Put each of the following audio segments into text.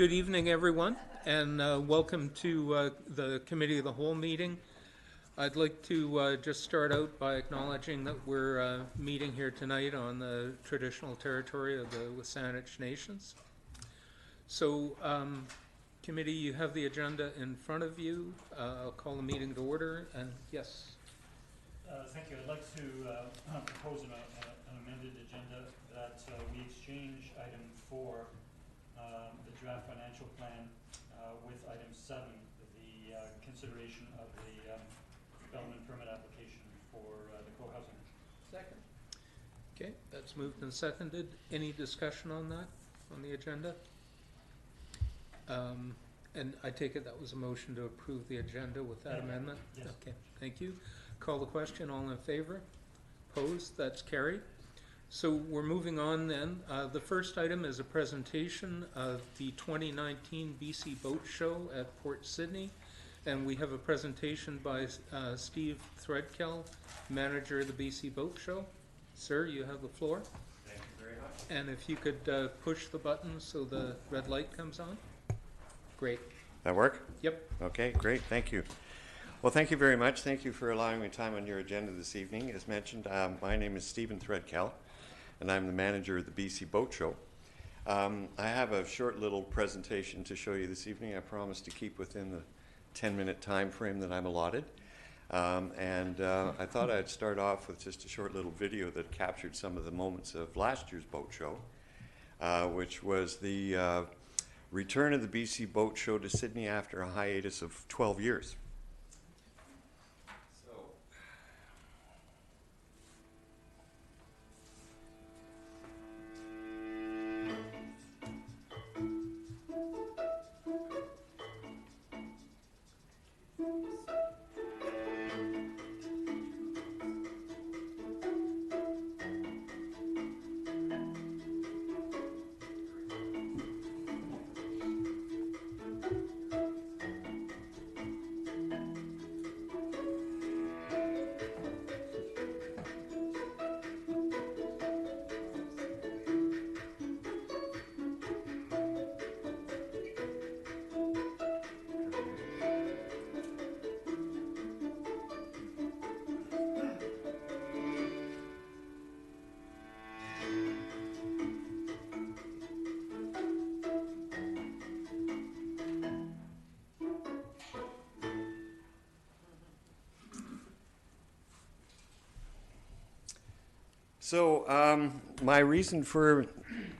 Good evening, everyone, and welcome to the Committee of the Whole meeting. I'd like to just start out by acknowledging that we're meeting here tonight on the traditional territory of the Wasanich Nations. So, Committee, you have the agenda in front of you. I'll call the meeting to order, and yes. Thank you. I'd like to propose an amended agenda that we exchange item 4, the draft financial plan, with item 7, the consideration of the development permit application for the co-housing. Second. Okay, that's moved and seconded. Any discussion on that, on the agenda? And I take it that was a motion to approve the agenda with that amendment? Yes. Okay, thank you. Call the question. All in favor? Opposed? That's carried. So we're moving on then. The first item is a presentation of the 2019 BC Boat Show at Port Sydney. And we have a presentation by Steve Threadkell, manager of the BC Boat Show. Sir, you have the floor. Thank you very much. And if you could push the button so the red light comes on. Great. That work? Yep. Okay, great. Thank you. Well, thank you very much. Thank you for allowing me time on your agenda this evening. As mentioned, my name is Stephen Threadkell, and I'm the manager of the BC Boat Show. I have a short little presentation to show you this evening. I promise to keep within the 10-minute time frame that I'm allotted. I thought I'd start off with just a short little video that captured some of the moments of last year's boat show, which was the return of the BC Boat Show to Sydney after a hiatus of 12 years. So my reason for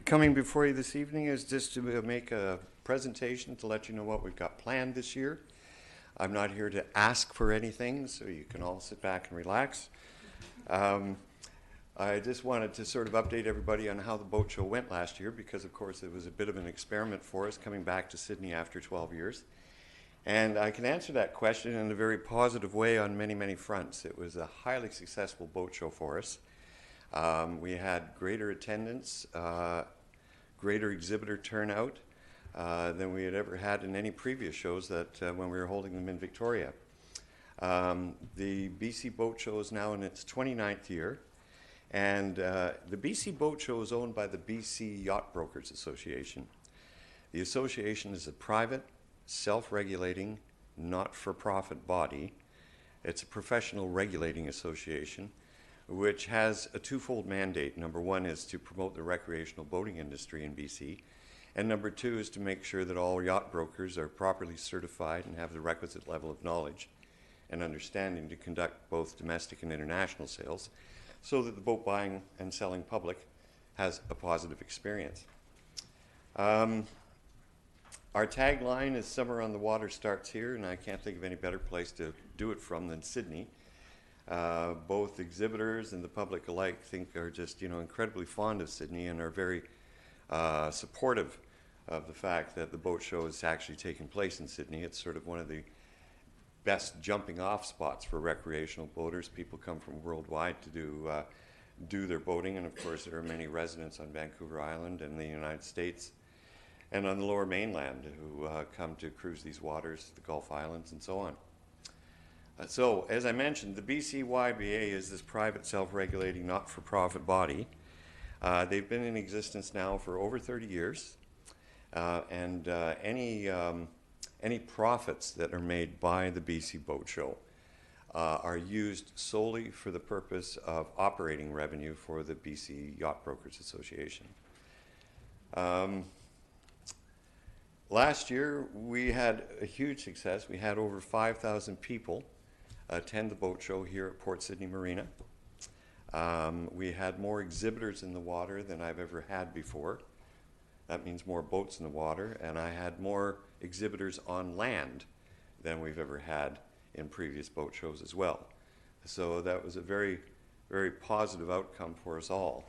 coming before you this evening is just to make a presentation to let you know what we've got planned this year. I'm not here to ask for anything, so you can all sit back and relax. I just wanted to sort of update everybody on how the boat show went last year because, of course, it was a bit of an experiment for us coming back to Sydney after 12 years. And I can answer that question in a very positive way on many, many fronts. It was a highly successful boat show for us. We had greater attendance, greater exhibitor turnout than we had ever had in any previous shows that when we were holding them in Victoria. The BC Boat Show is now in its 29th year, and the BC Boat Show is owned by the BC Yacht Brokers Association. The association is a private, self-regulating, not-for-profit body. It's a professional regulating association which has a twofold mandate. Number one is to promote the recreational boating industry in BC, and number two is to make sure that all yacht brokers are properly certified and have the requisite level of knowledge and understanding to conduct both domestic and international sales so that the boat buying and selling public has a positive experience. Our tagline is "Summer on the Water starts here," and I can't think of any better place to do it from than Sydney. Both exhibitors and the public alike are just, incredibly fond of Sydney and are very supportive of the fact that the boat show is actually taking place in Sydney. It's sort of one of the best jumping off spots for recreational boaters. People come from worldwide to do their boating, and of course there are many residents on Vancouver Island and the United States and on the Lower Mainland who come to cruise these waters, the Gulf Islands and so on. So, as I mentioned, the BCYBA is this private, self-regulating, not-for-profit body. They've been in existence now for over 30 years. and any profits that are made by the BC Boat Show are used solely for the purpose of operating revenue for the BC Yacht Brokers Association. Last year, we had a huge success. We had over 5,000 people attend the boat show here at Port Sydney Marina. We had more exhibitors in the water than I've ever had before. That means more boats in the water, and I had more exhibitors on land than we've ever had in previous boat shows as well. So that was a very, very positive outcome for us all.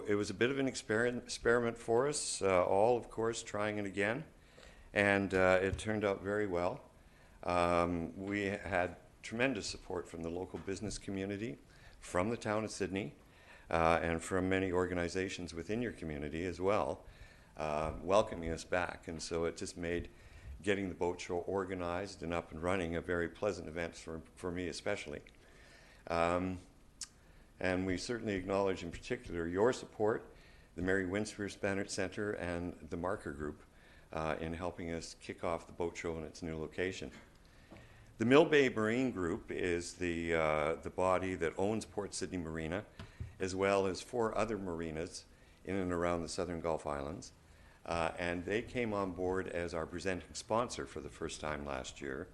It was a bit of an experiment for us, all, of course, trying it again, and it turned out very well. We had tremendous support from the local business community, from the town of Sydney, and from many organizations within your community as well, welcoming us back. And so it just made getting the boat show organized and up and running a very pleasant event for me especially. And we certainly acknowledge in particular your support, the Mary Winspear Center and the Marker Group in helping us kick off the boat show in its new location. The Mill Bay Marine Group is the body that owns Port Sydney Marina, as well as 4 other marinas in and around the Southern Gulf Islands. And they came on board as our presenting sponsor for the first time last year.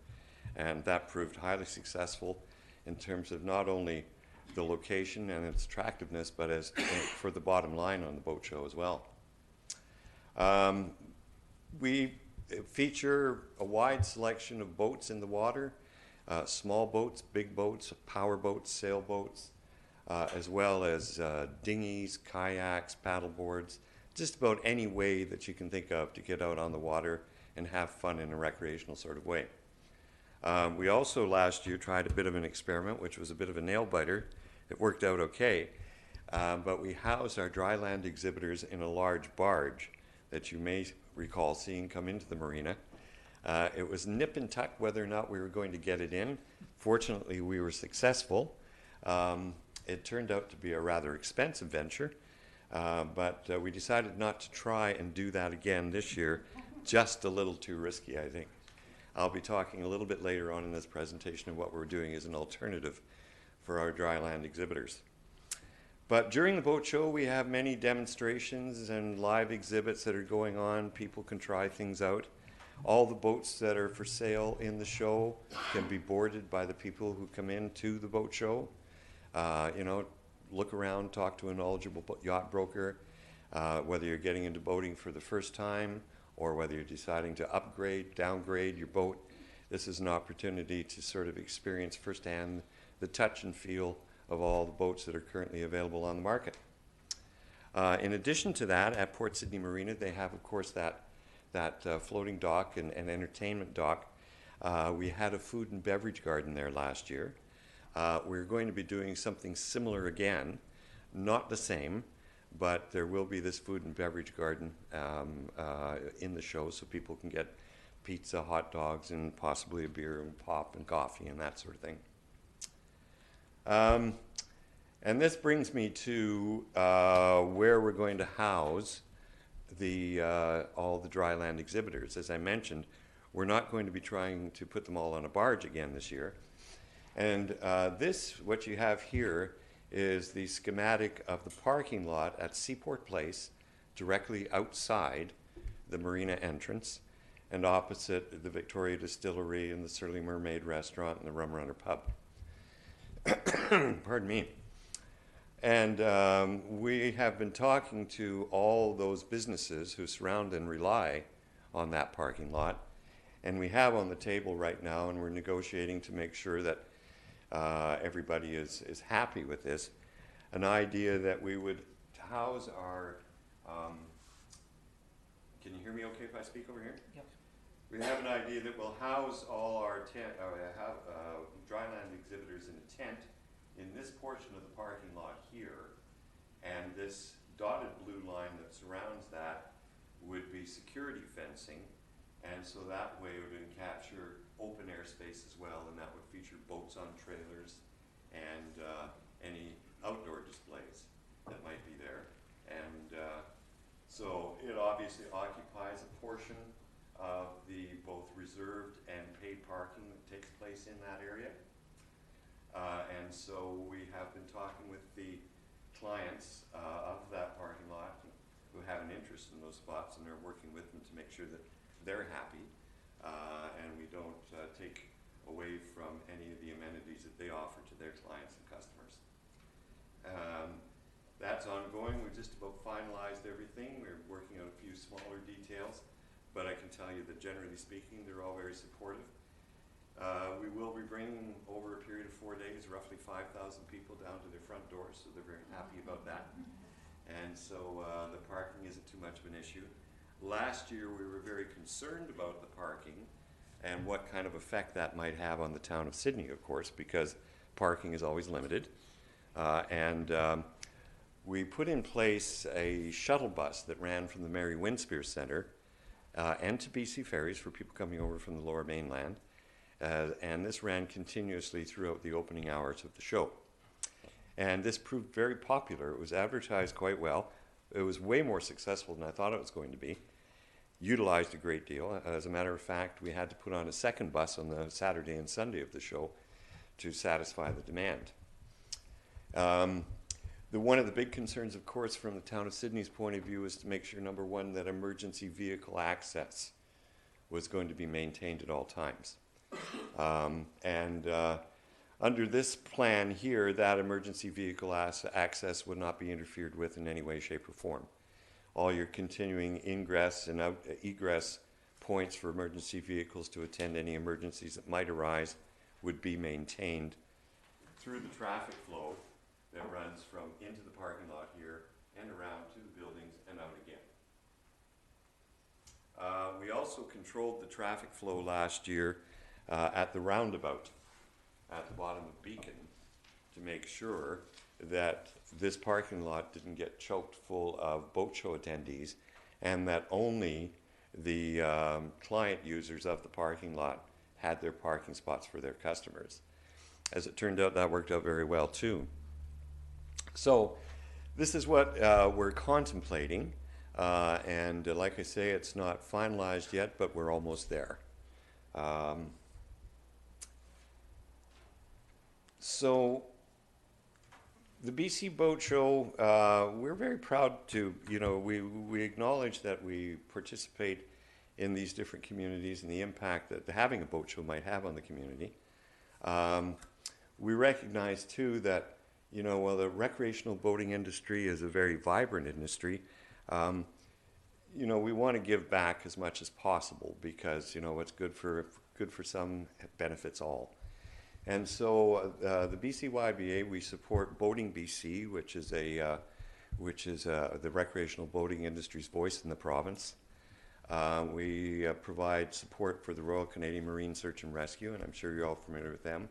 And that proved highly successful in terms of not only the location and its attractiveness, but as for the bottom line on the boat show as well. We feature a wide selection of boats in the water, small boats, big boats, power boats, sailboats, as well as dinghies, kayaks, paddle boards, just about any way that you can think of to get out on the water and have fun in a recreational sort of way. We also last year tried a bit of an experiment, which was a bit of a nail biter. It worked out okay, but we housed our dry land exhibitors in a large barge that you may recall seeing come into the marina. It was nip and tuck whether or not we were going to get it in. Fortunately, we were successful. It turned out to be a rather expensive venture, but we decided not to try and do that again this year. Just a little too risky, I think. I'll be talking a little bit later on in this presentation of what we're doing as an alternative for our dry land exhibitors. But during the boat show, we have many demonstrations and live exhibits that are going on. People can try things out. All the boats that are for sale in the show can be boarded by the people who come in to the boat show. You know, look around, talk to a knowledgeable yacht broker, whether you're getting into boating for the first time or whether you're deciding to upgrade, downgrade your boat. This is an opportunity to sort of experience firsthand the touch and feel of all the boats that are currently available on the market. In addition to that, at Port Sydney Marina, they have, of course, that floating dock and entertainment dock. We had a food and beverage garden there last year. We're going to be doing something similar again, not the same, but there will be this food and beverage garden in the show so people can get pizza, hot dogs, and possibly a beer and pop and coffee and that sort of thing. And this brings me to where we're going to house all the dry land exhibitors. As I mentioned, we're not going to be trying to put them all on a barge again this year. And what you have here is the schematic of the parking lot at Seaport Place, directly outside the marina entrance and opposite the Victoria Distillery and the Surly Mermaid Restaurant and the Rum Runner Pub. Pardon me. And we have been talking to all those businesses who surround and rely on that parking lot. And we have on the table right now, and we're negotiating to make sure that everybody is happy with this, an idea that we would house our, can you hear me okay if I speak over here? Yep. We have an idea that we'll house all our dry land exhibitors in a tent in this portion of the parking lot here, and this dotted blue line that surrounds that would be security fencing, and so that way it would capture open air space as well, and that would feature boats on trailers and any outdoor displays that might be there. And so it obviously occupies a portion of the both reserved and paid parking that takes place in that area. And so we have been talking with the clients of that parking lot who have an interest in those spots, and they're working with them to make sure that they're happy and we don't take away from any of the amenities that they offer to their clients and customers. That's ongoing. We've just about finalized everything. We're working on a few smaller details, but I can tell you that generally speaking, they're all very supportive. We will be bringing over a period of 4 days roughly 5,000 people down to their front doors, so they're very happy about that. And so the parking isn't too much of an issue. Last year we were very concerned about the parking and what kind of effect that might have on the town of Sydney, of course, because parking is always limited. We put in place a shuttle bus that ran from the Mary Winspear Centre and to BC Ferries for people coming over from the Lower Mainland. And this ran continuously throughout the opening hours of the show. And this proved very popular. It was advertised quite well. It was way more successful than I thought it was going to be. Utilized a great deal. As a matter of fact, we had to put on a second bus on the Saturday and Sunday of the show to satisfy the demand. One of the big concerns, of course, from the town of Sydney's point of view is to make sure, number one, that emergency vehicle access was going to be maintained at all times. Under this plan here, that emergency vehicle access would not be interfered with in any way, shape, or form. All your continuing ingress and egress points for emergency vehicles to attend any emergencies that might arise would be maintained through the traffic flow that runs from into the parking lot here and around to the buildings and out again. We also controlled the traffic flow last year at the roundabout at the bottom of Beacon to make sure that this parking lot didn't get choked full of boat show attendees and that only the client users of the parking lot had their parking spots for their customers. As it turned out, that worked out very well too. So this is what we're contemplating, and like I say, it's not finalized yet, but we're almost there. So the BC Boat Show, we're very proud to, we acknowledge that we participate in these different communities and the impact that having a boat show might have on the community. We recognize too that, while the recreational boating industry is a very vibrant industry, we want to give back as much as possible because, what's good for some benefits all. And so the BCYBA, we support Boating BC, which is the recreational boating industry's voice in the province. We provide support for the Royal Canadian Marine Search and Rescue, and I'm sure you're all familiar with them.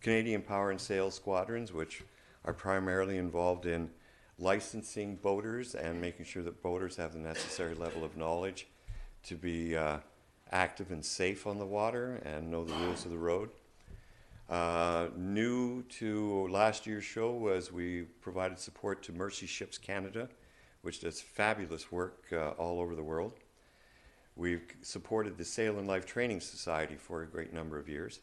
Canadian Power and Sales Squadrons, which are primarily involved in licensing boaters and making sure that boaters have the necessary level of knowledge to be active and safe on the water and know the rules of the road. New to last year's show was we provided support to Mercy Ships Canada, which does fabulous work all over the world. We've supported the Sail and Life Training Society for a great number of years.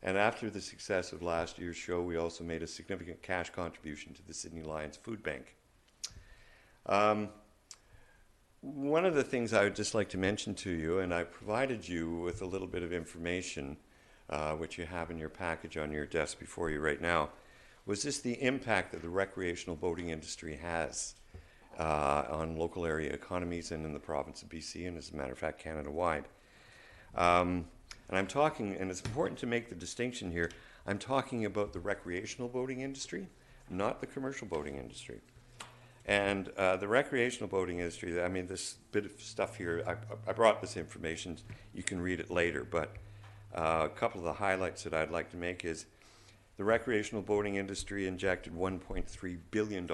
And after the success of last year's show, we also made a significant cash contribution to the Sydney Lions Food Bank. One of the things I would just like to mention to you, and I provided you with a little bit of information which you have in your package on your desk before you right now, was just the impact that the recreational boating industry has on local area economies and in the province of BC, and as a matter of fact, Canada-wide. And I'm talking, and it's important to make the distinction here, I'm talking about the recreational boating industry, not the commercial boating industry. And the recreational boating industry, this bit of stuff here, I brought this information, you can read it later, but a couple of the highlights that I'd like to make is the recreational boating industry injected $1.3 billion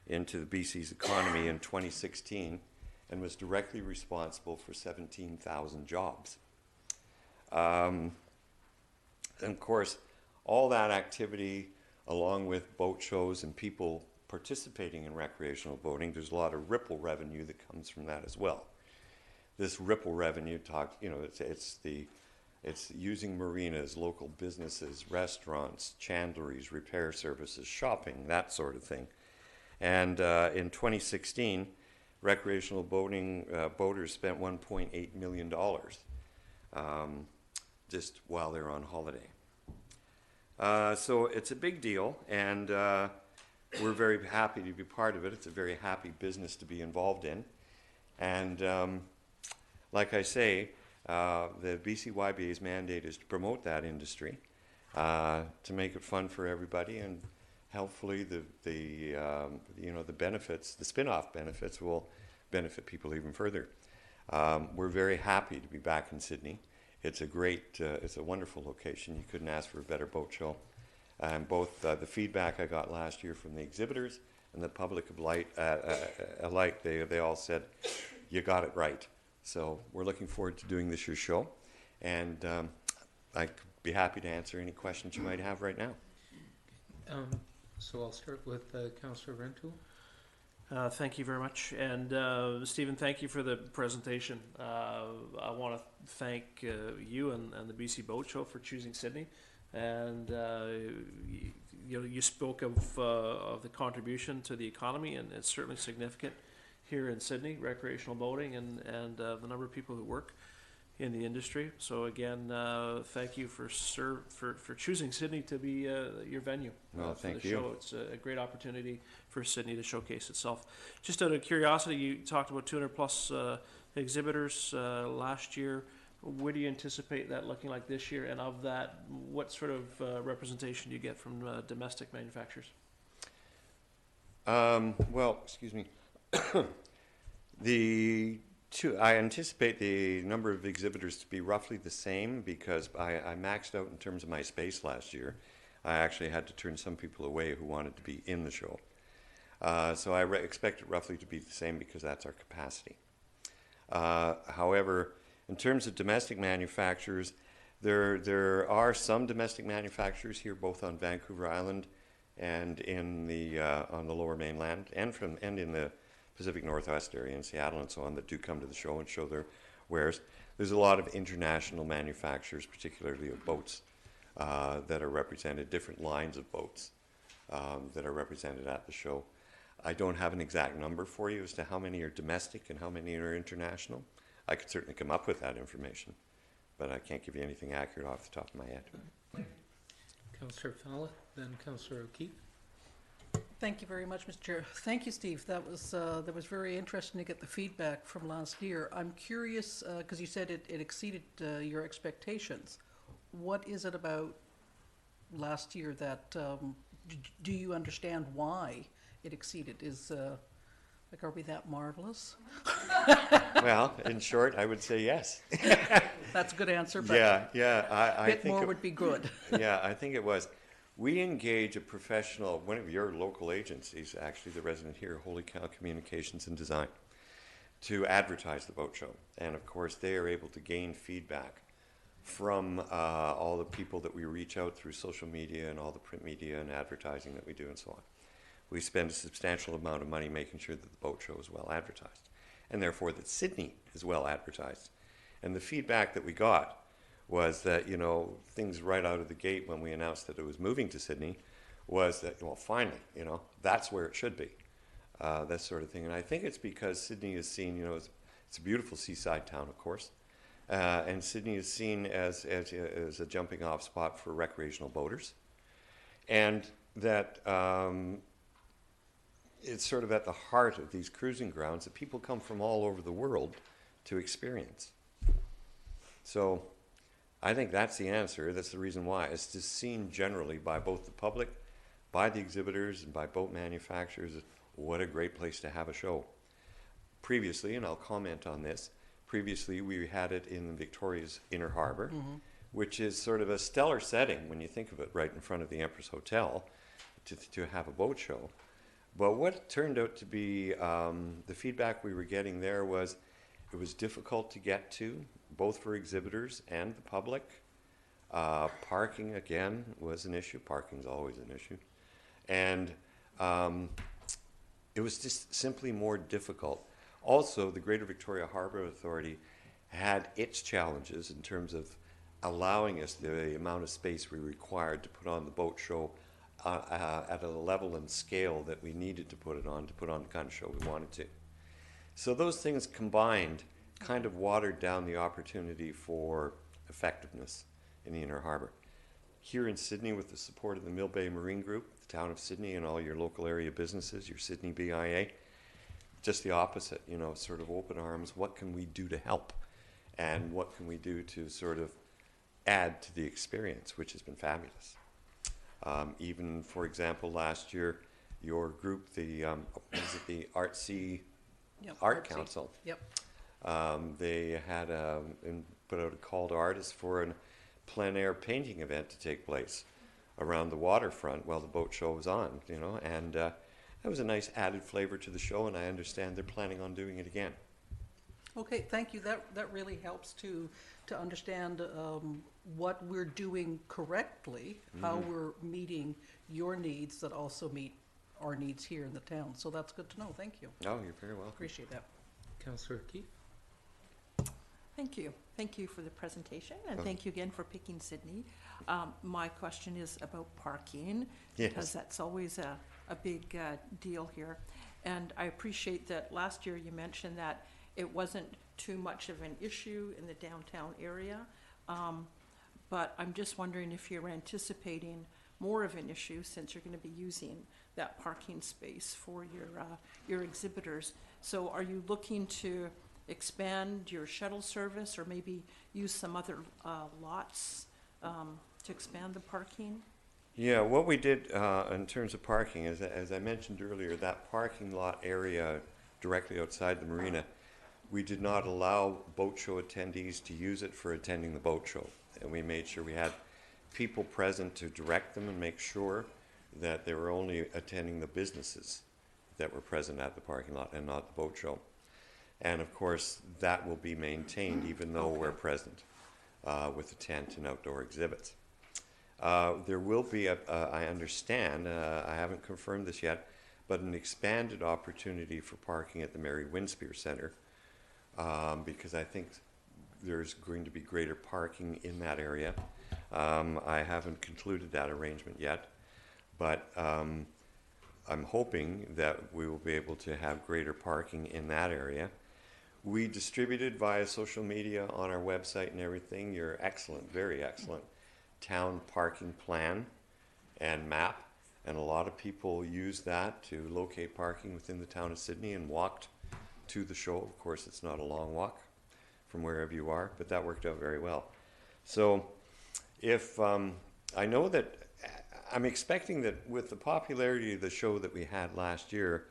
into the BC's economy in 2016 and was directly responsible for 17,000 jobs. And of course, all that activity, along with boat shows and people participating in recreational boating, there's a lot of ripple revenue that comes from that as well. This ripple revenue it's using marinas, local businesses, restaurants, chandleries, repair services, shopping, that sort of thing. And in 2016, recreational boaters spent $1.8 million just while they're on holiday. So it's a big deal, and we're very happy to be part of it. It's a very happy business to be involved in. And like I say, the BCYBA's mandate is to promote that industry, to make it fun for everybody, and hopefully the benefits, the spin-off benefits, will benefit people even further. We're very happy to be back in Sydney. It's a wonderful location. You couldn't ask for a better boat show. And both the feedback I got last year from the exhibitors and the public alike, they all said, you got it right. So we're looking forward to doing this year's show. And I'd be happy to answer any questions you might have right now. So I'll start with Councillor Rentoul. Thank you very much. And Stephen, thank you for the presentation. I want to thank you and the BC Boat Show for choosing Sydney. And you spoke of the contribution to the economy, and it's certainly significant here in Sydney, recreational boating, and the number of people who work in the industry. So again, thank you for choosing Sydney to be your venue for the you. show. It's a great opportunity for Sydney to showcase itself. Just out of curiosity, you talked about 200 plus exhibitors last year. What do you anticipate that looking like this year? And of that, what sort of representation do you get from domestic manufacturers? Well, excuse me. I anticipate the number of exhibitors to be roughly the same, because I maxed out in terms of my space last year. I actually had to turn some people away who wanted to be in the show. So I expect it roughly to be the same, because that's our capacity. However, in terms of domestic manufacturers, there are some domestic manufacturers here, both on Vancouver Island and in on the Lower Mainland, and in the Pacific Northwest area in Seattle and so on, that do come to the show and show their wares. There's a lot of international manufacturers, particularly of boats, that are represented, different lines of boats that are represented at the show. I don't have an exact number for you as to how many are domestic and how many are international. I could certainly come up with that information, but I can't give you anything accurate off the top of my head. Councillor Fowler, then Councillor O'Keefe. Thank you very much, Mr. Chair. Thank you, Steve. That was very interesting to get the feedback from last year. I'm curious, because you said it exceeded your expectations. What is it about last year that, do you understand why it exceeded? Are we that marvelous? Well, in short, I would say yes. That's a good answer, but a bit more would be good. Yeah, I think it was. We engage a professional, one of your local agencies, actually the resident here, Holy Cow Communications and Design, to advertise the boat show. And of course, they are able to gain feedback from all the people that we reach out through social media and all the print media and advertising that we do and so on. We spend a substantial amount of money making sure that the boat show is well advertised, and therefore that Sydney is well advertised. And the feedback that we got was that, things right out of the gate when we announced that it was moving to Sydney was that, well, finally, that's where it should be, that sort of thing. And I think it's because Sydney is seen, it's a beautiful seaside town, of course, and Sydney is seen as a jumping off spot for recreational boaters, and that it's sort of at the heart of these cruising grounds that people come from all over the world to experience. So I think that's the answer. That's the reason why. It's just seen generally by both the public, by the exhibitors, and by boat manufacturers. What a great place to have a show. Previously, and I'll comment on this, previously we had it in Victoria's Inner Harbor, which is sort of a stellar setting when you think of it, right in front of the Empress Hotel, to have a boat show. But what turned out to be the feedback we were getting there was it was difficult to get to, both for exhibitors and the public. Parking, again, was an issue. Parking's always an issue. And It was just simply more difficult. Also, the Greater Victoria Harbour Authority had its challenges in terms of allowing us the amount of space we required to put on the boat show at a level and scale that we needed to put on the kind of show we wanted to. So those things combined kind of watered down the opportunity for effectiveness in the Inner Harbour. Here in Sydney, with the support of the Mill Bay Marine Group, the town of Sydney, and all your local area businesses, your Sydney BIA, just the opposite, you know, sort of open arms. What can we do to help? And what can we do to sort of add to the experience, which has been fabulous. Even, for example, last year, your group, the Artsy Art Artsy. Council, Yep. they had put out a call to artists for a plein air painting event to take place around the waterfront while the boat show was on, you know, and that was a nice added flavor to the show, and I understand they're planning on doing it again. Okay, thank you. That really helps to understand what we're doing correctly, how we're meeting your needs that also meet our needs here in the town. So that's good to know. Thank you. Oh, you're very welcome. Appreciate that. Councillor Keith? Thank you. Thank you for the presentation, and Oh. thank you again for picking Sydney. My question is about parking, Yes. because that's always a big deal here. And I appreciate that last year you mentioned that it wasn't too much of an issue in the downtown area. But I'm just wondering if you're anticipating more of an issue since you're going to be using that parking space for your exhibitors. So are you looking to expand your shuttle service or maybe use some other lots to expand the parking? Yeah, what we did in terms of parking is, as I mentioned earlier, that parking lot area directly outside the marina, we did not allow boat show attendees to use it for attending the boat show. And we made sure we had people present to direct them and make sure that they were only attending the businesses that were present at the parking lot and not the boat show. And of course, that will be maintained even though we're present with the tent and outdoor exhibits. There will be, I understand, I haven't confirmed this yet, but an expanded opportunity for parking at the Mary Winspear Centre because I think there's going to be greater parking in that area. I haven't concluded that arrangement yet, but I'm hoping that we will be able to have greater parking in that area. We distributed via social media on our website and everything your excellent, very excellent town parking plan and map, and a lot of people used that to locate parking within the town of Sydney and walked to the show. Of course, it's not a long walk from wherever you are, but that worked out very well. So if I know that I'm expecting that with the popularity of the show that we had last year,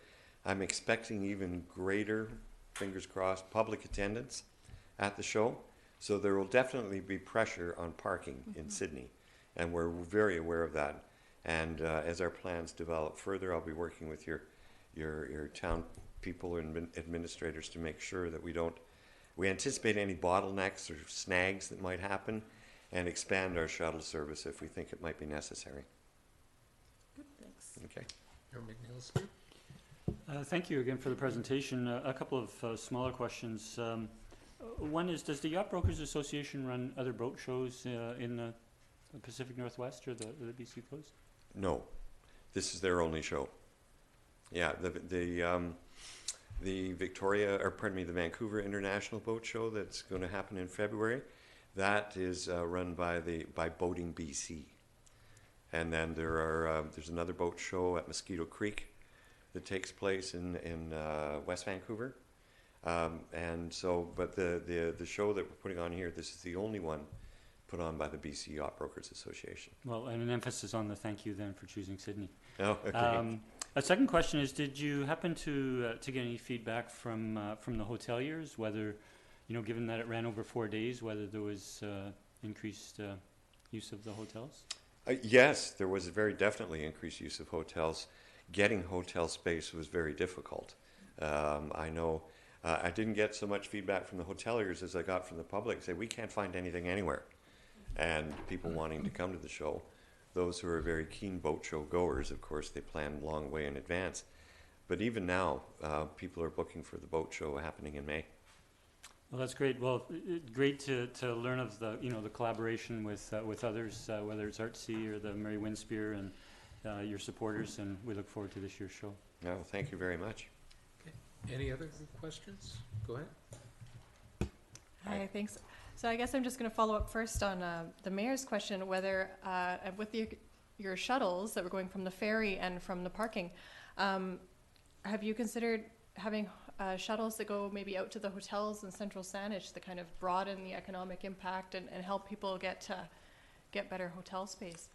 I'm expecting even greater, fingers crossed, public attendance at the show. So there will definitely be pressure on parking in Sydney, and we're very aware of that. And as our plans develop further, I'll be working with your town people and administrators to make sure that we anticipate any bottlenecks or snags that might happen, and expand our shuttle service if we think it might be necessary. Good, thanks. Okay. Mayor McNeil? Thank you again for the presentation. A couple of smaller questions. One is, does the Yacht Brokers Association run other boat shows in the Pacific Northwest or the BC coast? No, this is their only show. Yeah, the the Vancouver International Boat Show that's going to happen in February, that is run by Boating BC. And then there's another boat show at Mosquito Creek that takes place in West Vancouver. And so, but the show that we're putting on here, this is the only one put on by the BC Yacht Brokers Association. Well, and an emphasis on the thank you then for choosing Sydney. Oh, okay. A second question is, did you happen to get any feedback from the hoteliers, whether, given that it ran over 4 days, whether there was increased use of the hotels? Yes, there was very definitely increased use of hotels. Getting hotel space was very difficult. I know I didn't get so much feedback from the hoteliers as I got from the public. Say, we can't find anything anywhere. And people wanting to come to the show. Those who are very keen boat show goers, of course, they plan a long way in advance. But even now, people are booking for the boat show happening in May. Well, that's great. Well, great to learn of the the collaboration with others, whether it's Artsy or the Mary Winspear and your supporters, and we look forward to this year's show. No, thank you very much. Any other questions? Go ahead. Hi, thanks. So I guess I'm just going to follow up first on the mayor's question, whether with your shuttles that were going from the ferry and from the parking, have you considered having shuttles that go maybe out to the hotels in Central Saanich to kind of broaden the economic impact and help people get better hotel space?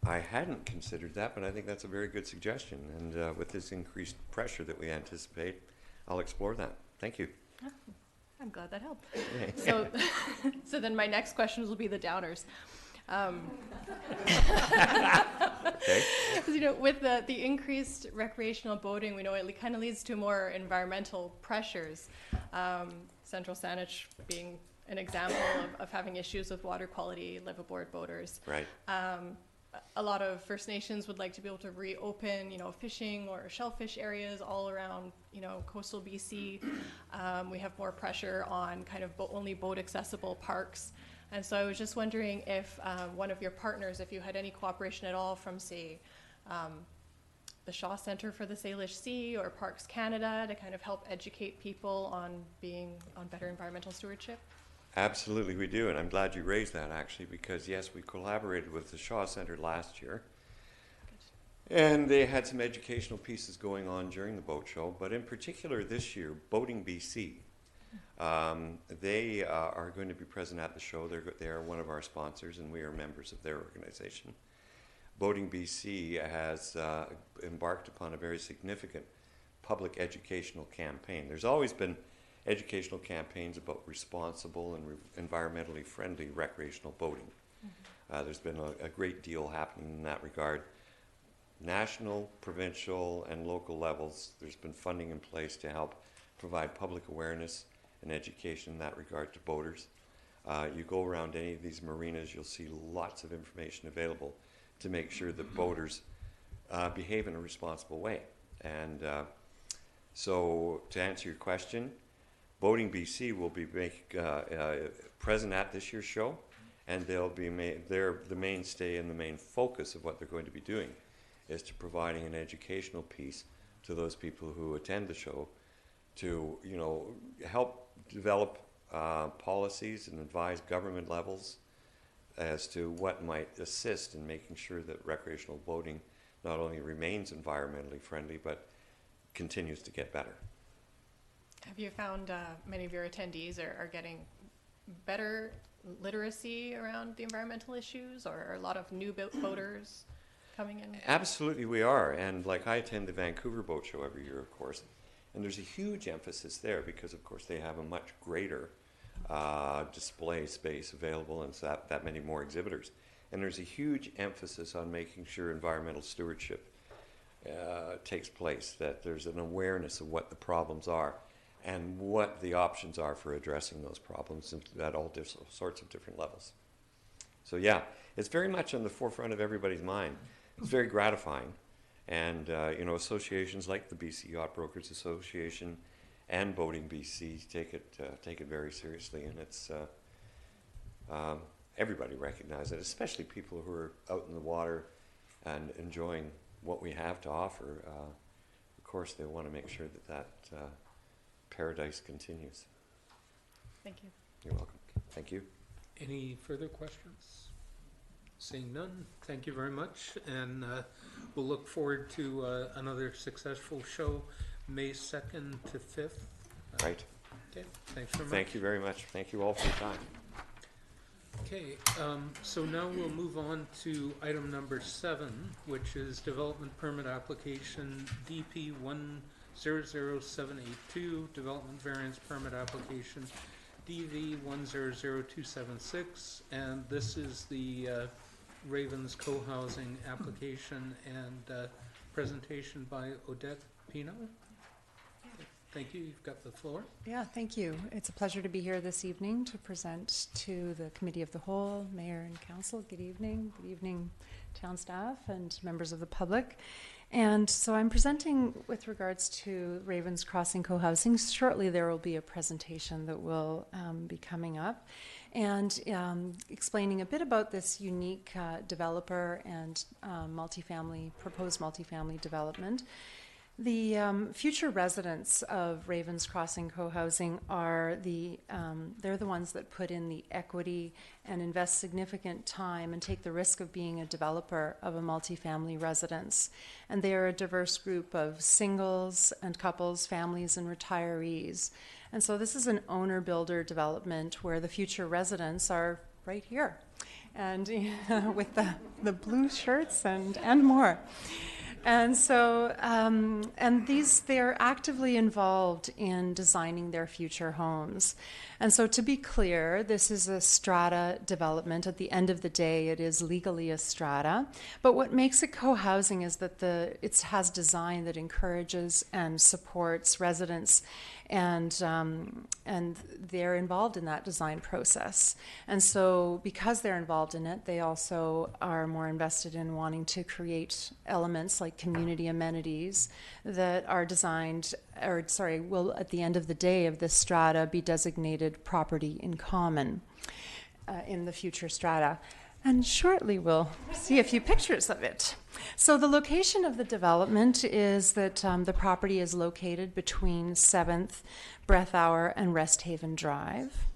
I hadn't considered that, but I think that's a very good suggestion. And with this increased pressure that we anticipate, I'll explore that. Thank you. Oh, I'm glad that helped. Okay. So, so then my next questions will be the downers. Okay. Because with the increased recreational boating, we know it kind of leads to more environmental pressures. Central Saanich being an example of having issues with water quality, live aboard boaters. Right. A lot of First Nations would like to be able to reopen, fishing or shellfish areas all around, coastal BC. We have more pressure on kind of only boat accessible parks. And so I was just wondering if one of your partners, if you had any cooperation at all from, say, the Shaw Centre for the Salish Sea or Parks Canada to kind of help educate people on better environmental stewardship? Absolutely, we do, and I'm glad you raised that, actually, because, yes, we collaborated with the Shaw Centre last year, and they had some educational pieces going on during the boat show, but in particular this year, Boating BC. They are going to be present at the show. They are one of our sponsors, and we are members of their organization. Boating BC has embarked upon a very significant public educational campaign. There's always been educational campaigns about responsible and environmentally friendly recreational boating. Mm-hmm. There's been a great deal happening in that regard. National, provincial, and local levels, there's been funding in place to help provide public awareness and education in that regard to boaters. You go around any of these marinas, you'll see lots of information available to make sure that boaters behave in a responsible way. And so to answer your question, Boating BC will be present at this year's show, and they'll be they're the mainstay and the main focus of what they're going to be doing is to providing an educational piece to those people who attend the show to help develop policies and advise government levels as to what might assist in making sure that recreational boating not only remains environmentally friendly but continues to get better. Have you found many of your attendees are getting better literacy around the environmental issues, or are a lot of new boaters coming in? Absolutely, we are. And like I attend the Vancouver Boat Show every year, of course, and there's a huge emphasis there because, of course, they have a much greater display space available and that many more exhibitors. And there's a huge emphasis on making sure environmental stewardship takes place, that there's an awareness of what the problems are and what the options are for addressing those problems at all sorts of different levels. So yeah, it's very much on the forefront of everybody's mind. It's very gratifying. And associations like the BC Yacht Brokers Association and Boating BC take it very seriously, and it's everybody recognizes it, especially people who are out in the water and enjoying what we have to offer. Of course, they want to make sure that paradise continues. Thank you. You're welcome. Thank you. Any further questions? Seeing none, thank you very much, and we'll look forward to another successful show, May 2nd to 5th. Right. Okay, thanks very much. Thank you very much. Thank you all for your time. Okay, so now we'll move on to item number 7, which is development permit application DP 100782, development variance permit application DV 100276, and this is the Ravens co-housing application and presentation by Odette Pino. Thank you. You've got the floor. Yeah, thank you. It's a pleasure to be here this evening to present to the Committee of the Whole, Mayor and Council. Good evening. Good evening, town staff and members of the public. And so I'm presenting with regards to Ravens Crossing co-housing. Shortly there will be a presentation that will be coming up, and explaining a bit about this unique developer and proposed multifamily development. The future residents of Ravens Crossing co-housing are they're the ones that put in the equity and invest significant time and take the risk of being a developer of a multifamily residence. And they are a diverse group of singles and couples, families, and retirees. And so this is an owner-builder development where the future residents are right here, and with the blue shirts and more. And so, they're actively involved in designing their future homes. And so, to be clear, this is a strata development. At the end of the day, it is legally a strata. But what makes it co-housing is that it has design that encourages and supports residents, and they're involved in that design process. And so, because they're involved in it, they also are more invested in wanting to create elements like community amenities that are will at the end of the day of this strata be designated property in common in the future strata. And shortly we'll see a few pictures of it. So the location of the development is that the property is located between 7th, Breath Hour, and Rest Haven Drive.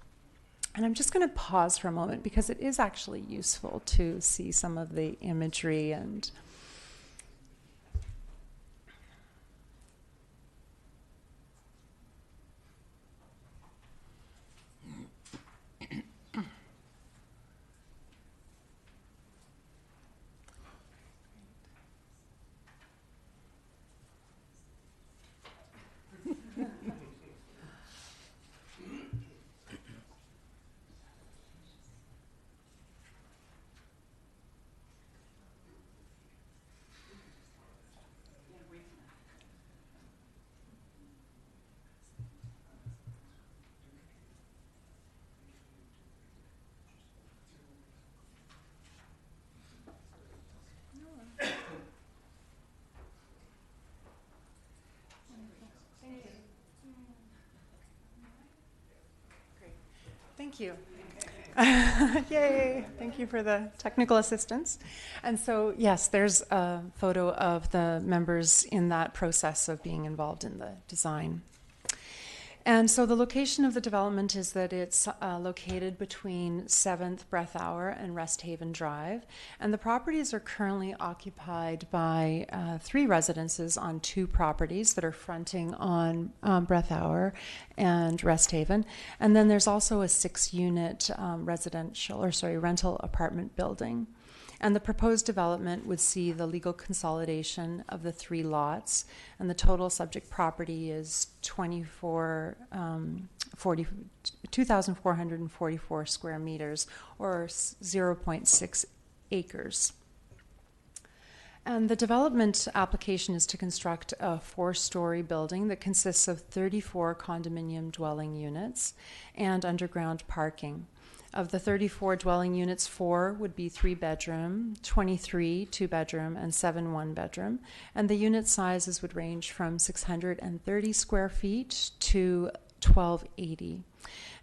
And I'm just going to pause for a moment because it is actually useful to see some of the imagery and Thank you. Yay! Thank you for the technical assistance. And so, yes, there's a photo of the members in that process of being involved in the design. And so the location of the development is that it's located between 7th, Breath Hour, and Rest Haven Drive. And the properties are currently occupied by 3 residences on 2 properties that are fronting on Breath Hour and Rest Haven. And then there's also a 6-unit rental apartment building. And the proposed development would see the legal consolidation of the 3 lots, and the total subject property is 2,444 square meters, or 0.6 acres. And the development application is to construct a 4-story building that consists of 34 condominium dwelling units and underground parking. Of the 34 dwelling units, 4 would be 3-bedroom, 23 2-bedroom, and 7 1-bedroom. And the unit sizes would range from 630 square feet to 1280.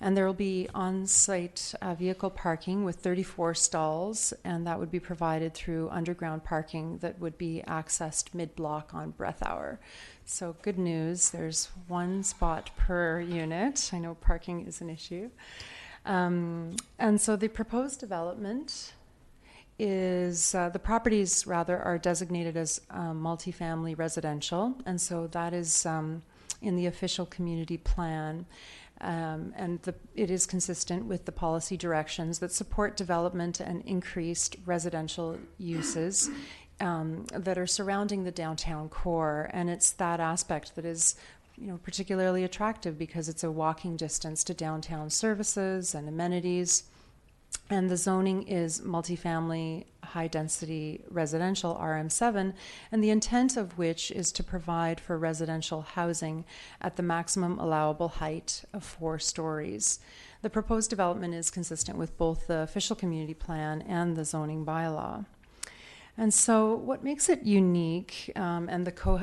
And there will be on-site vehicle parking with 34 stalls, and that would be provided through underground parking that would be accessed mid-block on Breath Hour. So good news, there's 1 spot per unit. I know parking is an issue. And so the proposed development is, the properties rather are designated as multifamily residential, and so that is in the official community plan. And it is consistent with the policy directions that support development and increased residential uses that are surrounding the downtown core. And it's that aspect that is particularly attractive because it's a walking distance to downtown services and amenities. And the zoning is multifamily, high-density residential, RM7, and the intent of which is to provide for residential housing at the maximum allowable height of 4 stories. The proposed development is consistent with both the official community plan and the zoning bylaw. And so what makes it unique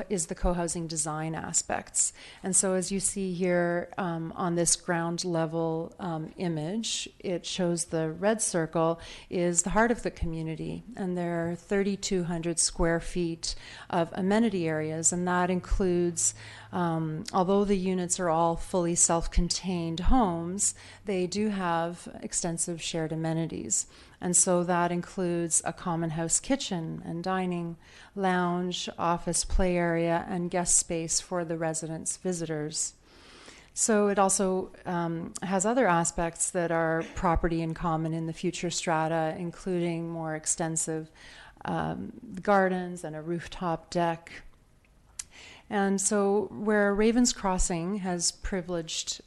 is the co-housing design aspects. And so as you see here on this ground level image, it shows the red circle is the heart of the community. And there are 3,200 square feet of amenity areas. And that includes, although the units are all fully self-contained homes, they do have extensive shared amenities. And so that includes a common house kitchen and dining, lounge, office play area, and guest space for the residents' visitors. So it also has other aspects that are property in common in the future strata, including more extensive gardens and a rooftop deck. And so where Ravens Crossing has privileged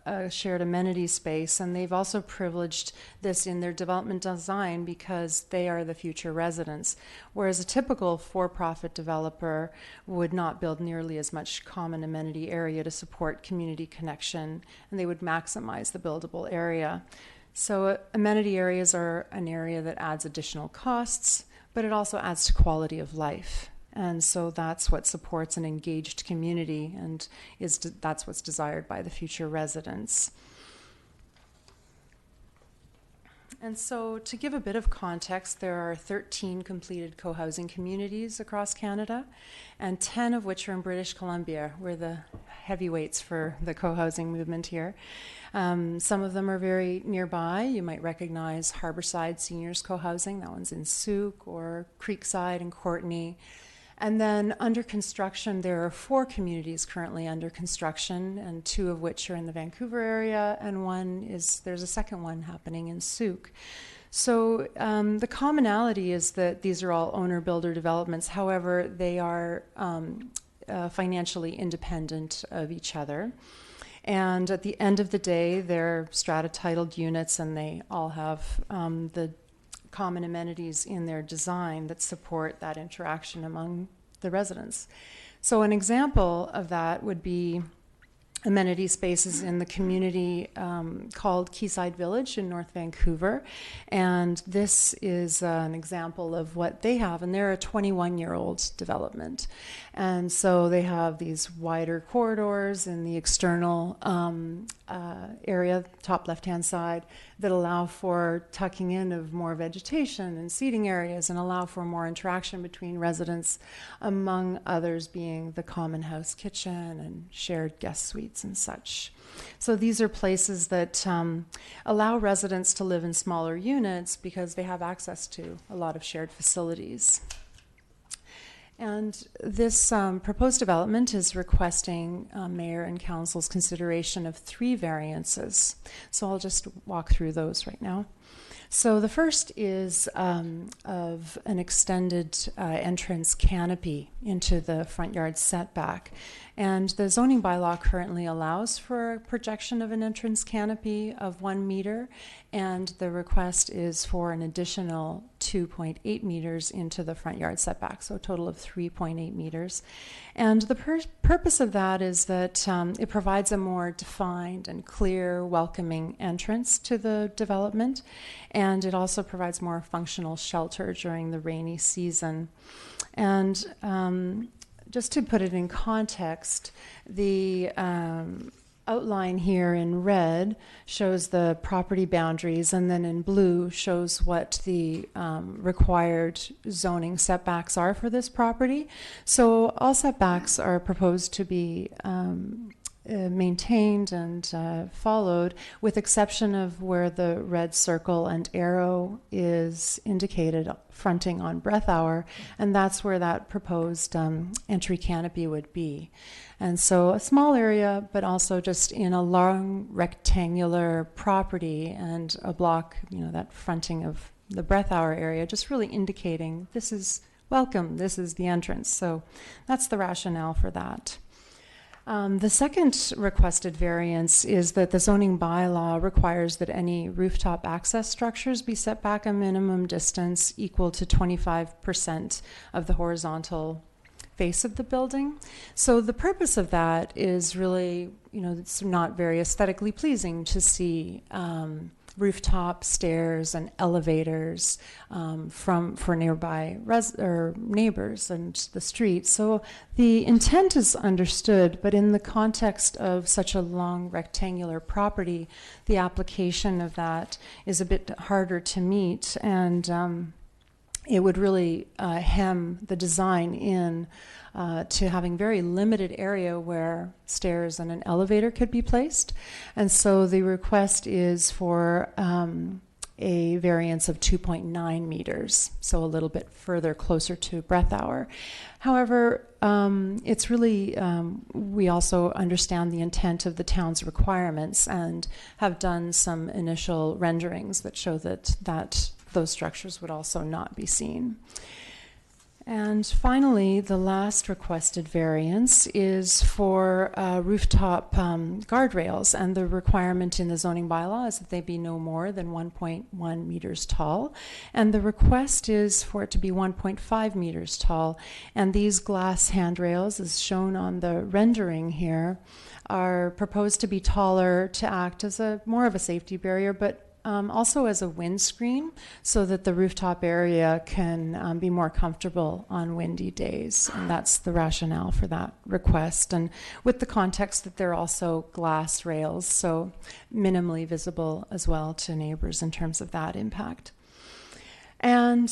a shared amenity space, and they've also privileged this in their development design because they are the future residents, whereas a typical for-profit developer would not build nearly as much common amenity area to support community connection, and they would maximize the buildable area. So amenity areas are an area that adds additional costs, but it also adds to quality of life. And so that's what supports an engaged community, and that's what's desired by the future residents. And so to give a bit of context, there are 13 completed co-housing communities across Canada, and 10 of which are in British Columbia. We're the heavyweights for the co-housing movement here. Some of them are very nearby. You might recognize Harborside Seniors Co-housing. That one's in Souk, or Creekside and Courtenay. And then under construction, there are 4 communities currently under construction, and 2 of which are in the Vancouver area, and there's a second one happening in Souk. So the commonality is that these are all owner-builder developments. However, they are financially independent of each other. And at the end of the day, they're strata-titled units, and they all have the common amenities in their design that support that interaction among the residents. So an example of that would be amenity spaces in the community called Quayside Village in North Vancouver. And this is an example of what they have. And they're a 21-year-old development. And so they have these wider corridors in the external area, top left-hand side, that allow for tucking in of more vegetation and seating areas and allow for more interaction between residents, among others being the common house kitchen and shared guest suites and such. So these are places that allow residents to live in smaller units because they have access to a lot of shared facilities. And this proposed development is requesting Mayor and Council's consideration of 3 variances. So I'll just walk through those right now. So the first is of an extended entrance canopy into the front yard setback. And the zoning bylaw currently allows for a projection of an entrance canopy of 1 meter, and the request is for an additional 2.8 meters into the front yard setback, so a total of 3.8 meters. And the purpose of that is that it provides a more defined and clear, welcoming entrance to the development, and it also provides more functional shelter during the rainy season. And just to put it in context, the outline here in red shows the property boundaries, and then in blue shows what the required zoning setbacks are for this property. So all setbacks are proposed to be maintained and followed, with exception of where the red circle and arrow is indicated fronting on breath hour, and that's where that proposed entry canopy would be. And so a small area, but also just in a long rectangular property and a block, that fronting of the breath hour area, just really indicating this is welcome, this is the entrance. So that's the rationale for that. The second requested variance is that the zoning bylaw requires that any rooftop access structures be set back a minimum distance equal to 25% of the horizontal face of the building. So the purpose of that is really, it's not very aesthetically pleasing to see rooftop stairs and elevators for nearby neighbors and the street. So the intent is understood, but in the context of such a long rectangular property, the application of that is a bit harder to meet, and it would really hem the design in to having very limited area where stairs and an elevator could be placed. And so the request is for a variance of 2.9 meters, so a little bit further closer to breath hour. However, it's really, we also understand the intent of the town's requirements and have done some initial renderings that show that those structures would also not be seen. And finally, the last requested variance is for rooftop guardrails, and the requirement in the zoning bylaw is that they be no more than 1.1 meters tall, and the request is for it to be 1.5 meters tall. And these glass handrails, as shown on the rendering here, are proposed to be taller to act as more of a safety barrier, but also as a windscreen, so that the rooftop area can be more comfortable on windy days. And that's the rationale for that request. And with the context that they're also glass rails, so minimally visible as well to neighbors in terms of that impact. And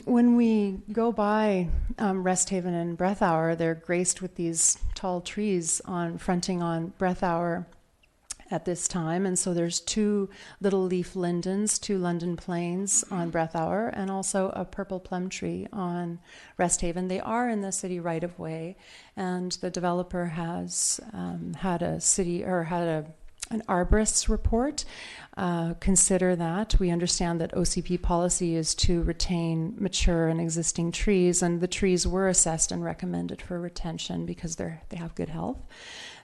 when we go by Resthaven and Breath Hour, they're graced with these tall trees fronting on Breath Hour at this time, and so there's 2 little leaf lindens, 2 London planes on Breath Hour, and also a purple plum tree on Resthaven. They are in the city right of way, and the developer has had an arborist's report consider that. We understand that OCP policy is to retain mature and existing trees, and the trees were assessed and recommended for retention because they have good health.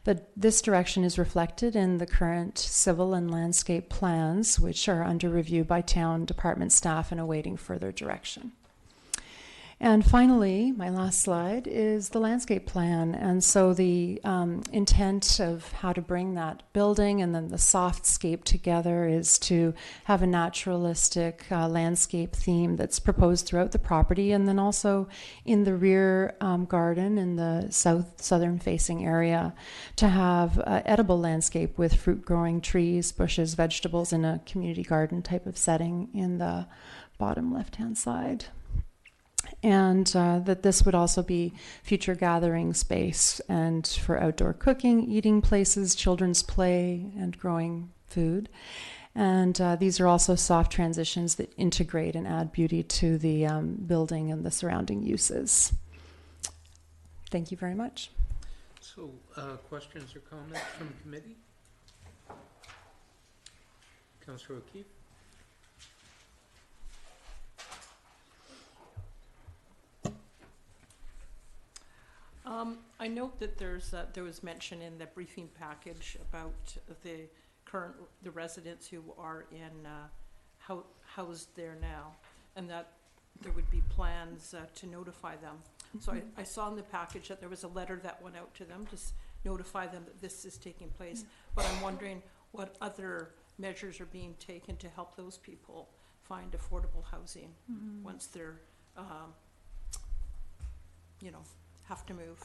But this direction is reflected in the current civil and landscape plans, which are under review by town department staff and awaiting further direction. And finally, my last slide is the landscape plan. And so the intent of how to bring that building and then the softscape together is to have a naturalistic landscape theme that's proposed throughout the property, and then also in the rear garden in the southern facing area to have edible landscape with fruit growing trees, bushes, vegetables in a community garden type of setting in the bottom left-hand side. And that this would also be future gathering space and for outdoor cooking, eating places, children's play, and growing food. And these are also soft transitions that integrate and add beauty to the building and the surrounding uses. Thank you very much. So, questions or comments from committee? Councillor O'Keefe? I note that there was mention in the briefing package about the residents who are in housed there now, and that there would be plans to notify them. So I saw in the package that there was a letter that went out to them to notify them that this is taking place. But I'm wondering what other measures are being taken to help those people find affordable housing once they're, have to move.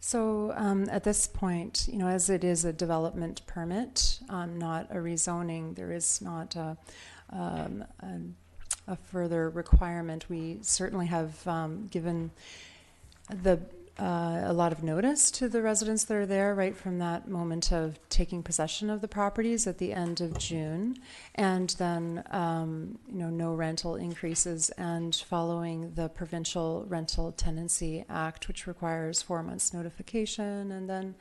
So at this point, as it is a development permit, not a rezoning, there is not a further requirement. We certainly have given a lot of notice to the residents that are there right from that moment of taking possession of the properties at the end of June, and then no rental increases, and following the Provincial Rental Tenancy Act, which requires 4 months notification, and then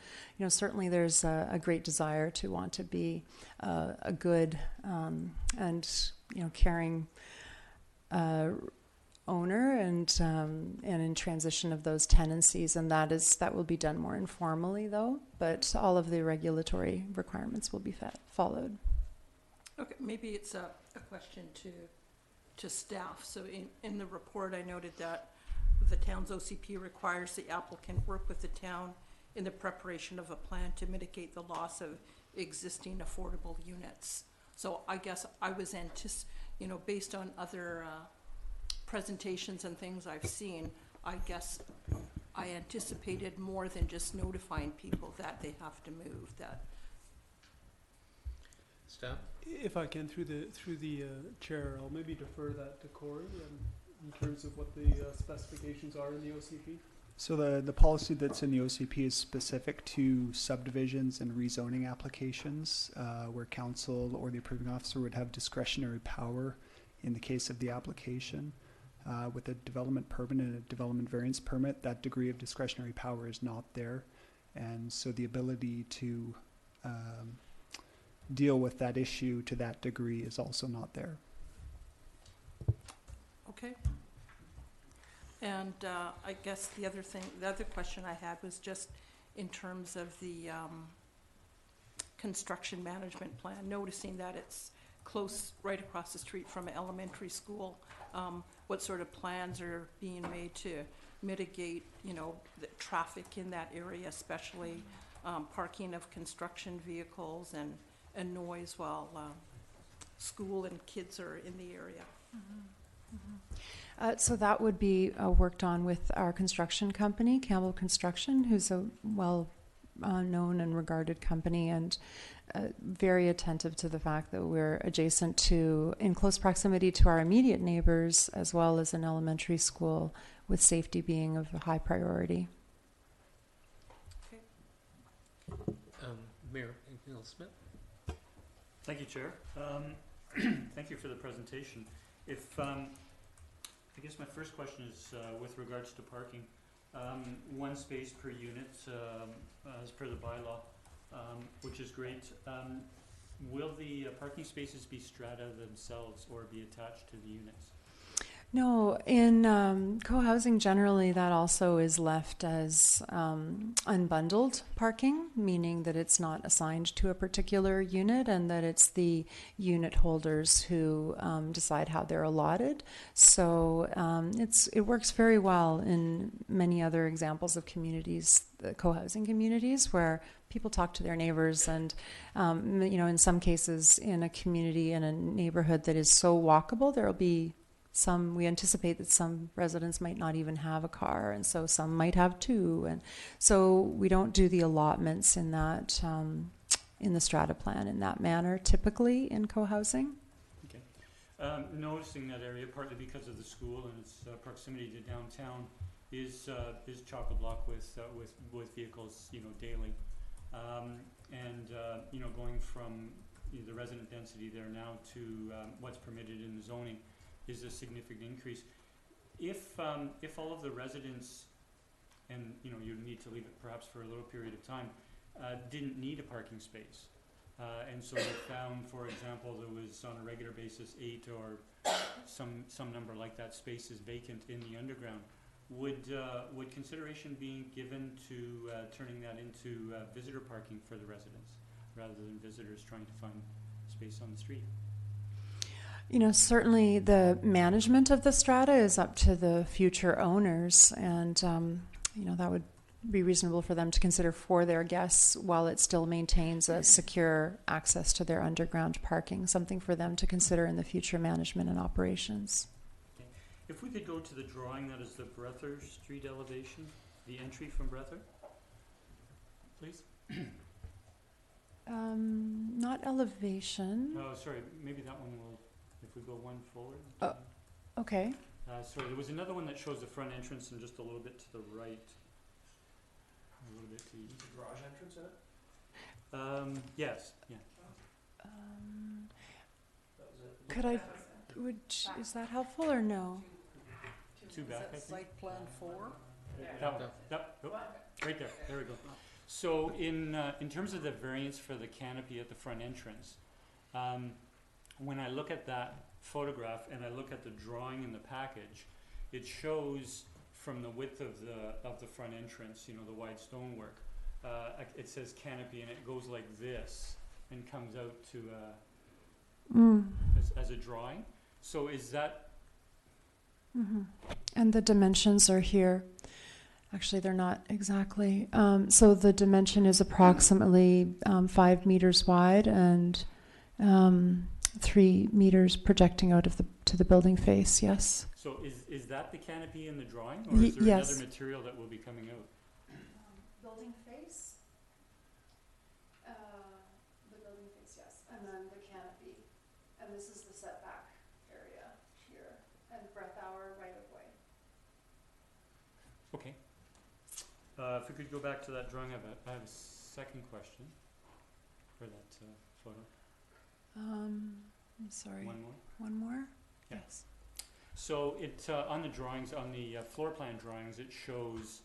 certainly there's a great desire to want to be a good and caring owner and in transition of those tenancies, and that will be done more informally though, but all of the regulatory requirements will be followed. Okay, maybe it's a question to staff. So in the report I noted that the town's OCP requires the applicant work with the town in the preparation of a plan to mitigate the loss of existing affordable units. So I guess I was based on other presentations and things I've seen, I guess I anticipated more than just notifying people that they have to move. That. Staff? If I can, through the chair, I'll maybe defer that to Corey in terms of what the specifications are in the OCP. So the policy that's in the OCP is specific to subdivisions and rezoning applications, where council or the approving officer would have discretionary power in the case of the application. With a development permit and a development variance permit, that degree of discretionary power is not there. And so the ability to deal with that issue to that degree is also not there. Okay. And I guess the other question I had was just in terms of the construction management plan, noticing that it's close, right across the street from an elementary school. What sort of plans are being made to mitigate, the traffic in that area, especially parking of construction vehicles and noise while school and kids are in the area? So that would be worked on with our construction company, Campbell Construction, who's a well-known and regarded company, and very attentive to the fact that we're adjacent to, in close proximity to our immediate neighbors, as well as an elementary school, with safety being of a high priority. Okay. Mayor Hill-Smith? Thank you, Chair. Thank you for the presentation. I guess my first question is with regards to parking. One space per unit as per the bylaw, which is great. Will the parking spaces be strata themselves or be attached to the units? No, in co-housing generally that also is left as unbundled parking, meaning that it's not assigned to a particular unit and that it's the unit holders who decide how they're allotted. So it works very well in many other examples of communities, co-housing communities, where people talk to their neighbors, and in some cases in a community, in a neighborhood that is so walkable, there will be we anticipate that some residents might not even have a car, and so some might have two, and so we don't do the allotments in that in the strata plan in that manner typically in co-housing. Okay. Noticing that area partly because of the school and its proximity to downtown is chock-a-block with vehicles daily, going from the resident density there now to what's permitted in the zoning is a significant increase. If all of the residents, and you need to leave it perhaps for a little period of time, didn't need a parking space, and so you found, for example, there was on a regular basis 8 or some number like that spaces vacant in the underground, would consideration be given to turning that into visitor parking for the residents rather than visitors trying to find space on the street? Certainly the management of the strata is up to the future owners, and that would be reasonable for them to consider for their guests while it still maintains a secure access to their underground parking, something for them to consider in the future management and operations. Okay. If we could go to the drawing that is the Breather Street elevation, the entry from Breather, please. Not elevation. Oh, sorry, maybe that one will, if we go one forward. Okay. Sorry, there was another one that shows the front entrance and just a little bit to the right. A little bit to the garage entrance in it? Yes, yeah. Is that helpful or no? Two back, I think. Site plan 4? Right there, there we go. So in terms of the variance for the canopy at the front entrance, when I look at that photograph and I look at the drawing in the package, it shows from the width of the front entrance, the wide stonework, it says canopy and it goes like this and comes out to as a drawing. So is that? And the dimensions are here. Actually, they're not exactly. So the dimension is approximately 5 meters wide and 3 meters projecting out of to the building face, yes. So is that the canopy in the drawing, or is there yes. another material that will be coming out? Building face, the building face, yes, and then the canopy, and this is the setback area here, and breath hour right of way. Okay. If we could go back to that drawing, I have a second question for that photo. I'm sorry. One more. One more? Yeah. Yes. So it on the drawings, on the floor plan drawings, it shows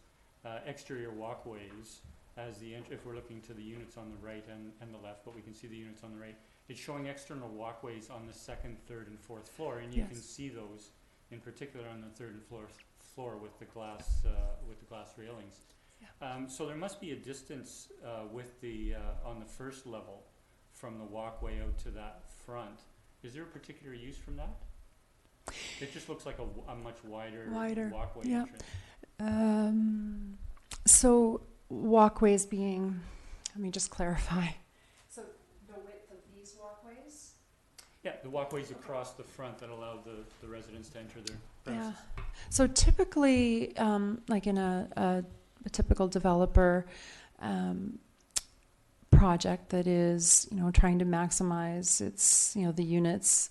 exterior walkways as if we're looking to the units on the right and the left, but we can see the units on the right. It's showing external walkways on the second, third, and fourth floor, and you Yes. can see those in particular on the third and fourth floor with the glass railings. Yeah. So there must be a distance with the on the first level from the walkway out to that front. Is there a particular use from that? It just looks like a much wider walkway yeah. entrance. So walkways being, let me just clarify. So the width of these walkways? Yeah, the walkways across the front that allow the residents to enter their premises. Yeah. So typically, like in a typical developer project that is, trying to maximize its, the units,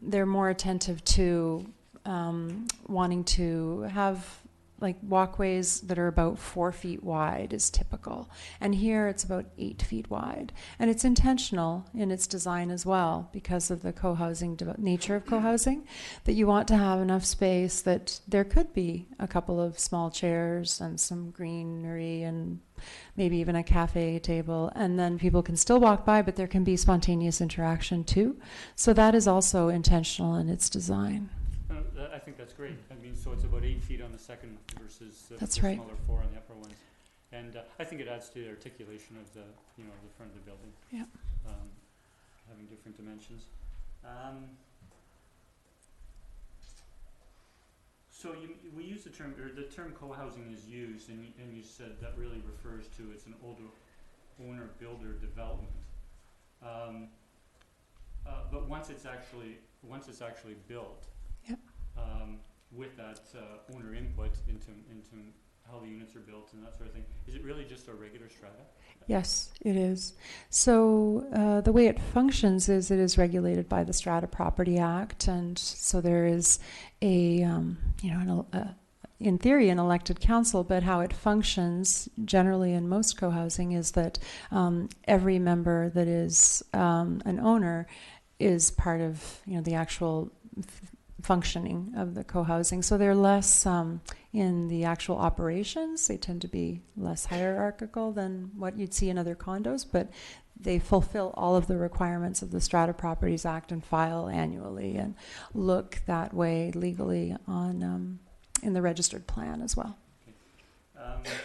they're more attentive to wanting to have like walkways that are about 4 feet wide is typical. And here it's about 8 feet wide. And it's intentional in its design as well because of the co-housing nature of co-housing, that you want to have enough space that there could be a couple of small chairs and some greenery and maybe even a cafe table, and then people can still walk by, but there can be spontaneous interaction too. So that is also intentional in its design. I think that's great. I mean, so it's about 8 feet on the second versus the That's right. smaller 4 on the upper ones. And I think it adds to the articulation of the, the front of the building. Yeah. Having different dimensions. So we use the term co-housing is used, and you said that really refers to it's an owner-builder development. But once it's actually built, yep. With that owner input into how the units are built and that sort of thing, is it really just a regular strata? Yes, it is. So the way it functions is it is regulated by the Strata Property Act, and so there is in theory an elected council, but how it functions generally in most co-housing is that every member that is an owner is part of the actual functioning of the co-housing. So they're less in the actual operations. They tend to be less hierarchical than what you'd see in other condos, but they fulfill all of the requirements of the Strata Properties Act and file annually and look that way legally on in the registered plan as well. Okay.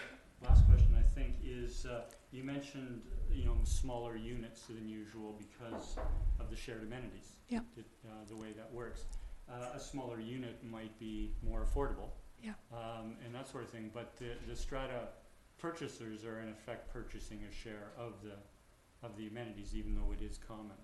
Last question, I think, is you mentioned smaller units than usual because of the shared amenities. Yeah. The way that works. A smaller unit might be more affordable, yeah, and that sort of thing. But the strata purchasers are in effect purchasing a share of the amenities, even though it is common.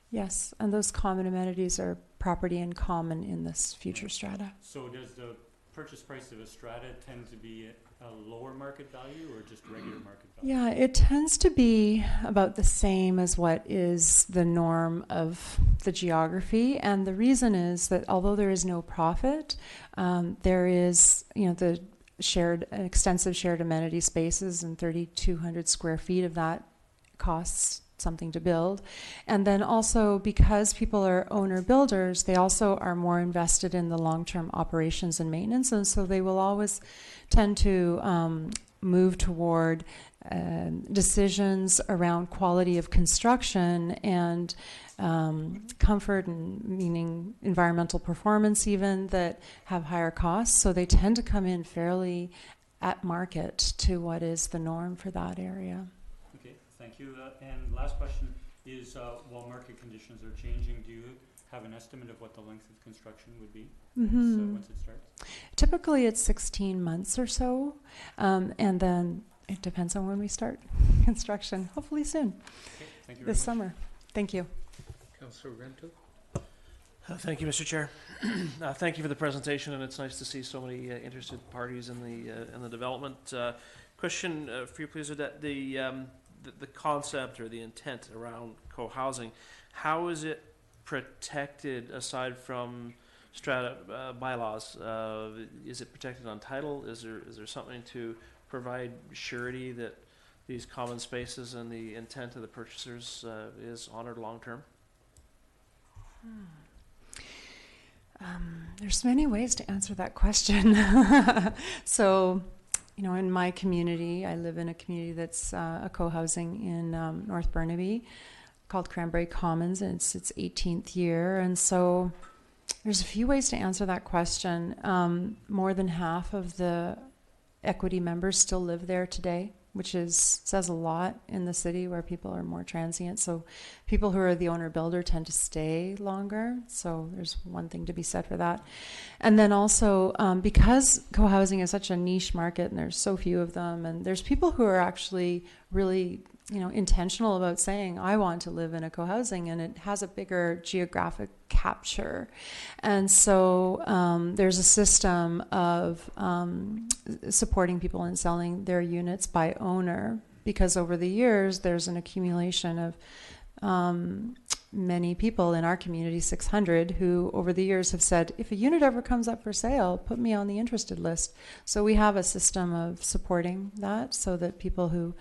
Yes, and those common amenities are property in common in this future strata. So does the purchase price of a strata tend to be a lower market value or just regular market value? Yeah, it tends to be about the same as what is the norm of the geography. And the reason is that although there is no profit, there is, the extensive shared amenity spaces, and 3,200 square feet of that costs something to build. And then also because people are owner builders, they also are more invested in the long-term operations and maintenance, and so they will always tend to move toward decisions around quality of construction and comfort, and meaning environmental performance even, that have higher costs. So they tend to come in fairly at market to what is the norm for that area. Thank you. And last question is, while market conditions are changing, do you have an estimate of what the length of construction would be once it starts? Typically it's 16 months or so, and then it depends on when we start construction, hopefully soon, Okay, thank you very this much. summer. Thank you. Councillor Rento? Thank you, Mr. Chair. Thank you for the presentation, and it's nice to see so many interested parties in the development. Question for you, please, Odette. The concept or the intent around co-housing, how is it protected aside from strata bylaws? Is it protected on title? Is there something to provide surety that these common spaces and the intent of the purchasers is honored long term? There's many ways to answer that question. So, you know, in my community, I live in a community that's a co-housing in North Burnaby called Cranberry Commons, and it's its 18th year. And so there's a few ways to answer that question. More than half of the equity members still live there today, which says a lot in the city where people are more transient. So people who are the owner-builder tend to stay longer. So there's one thing to be said for that. And then also, because co-housing is such a niche market and there's so few of them, and there's people who are actually really, you know, intentional about saying, I want to live in a co-housing, and it has a bigger geographic capture. And so there's a system of supporting people in selling their units by owner, because over the years there's an accumulation of many people in our community, 600, who over the years have said, if a unit ever comes up for sale, put me on the interested list. So we have a system of supporting that so that people who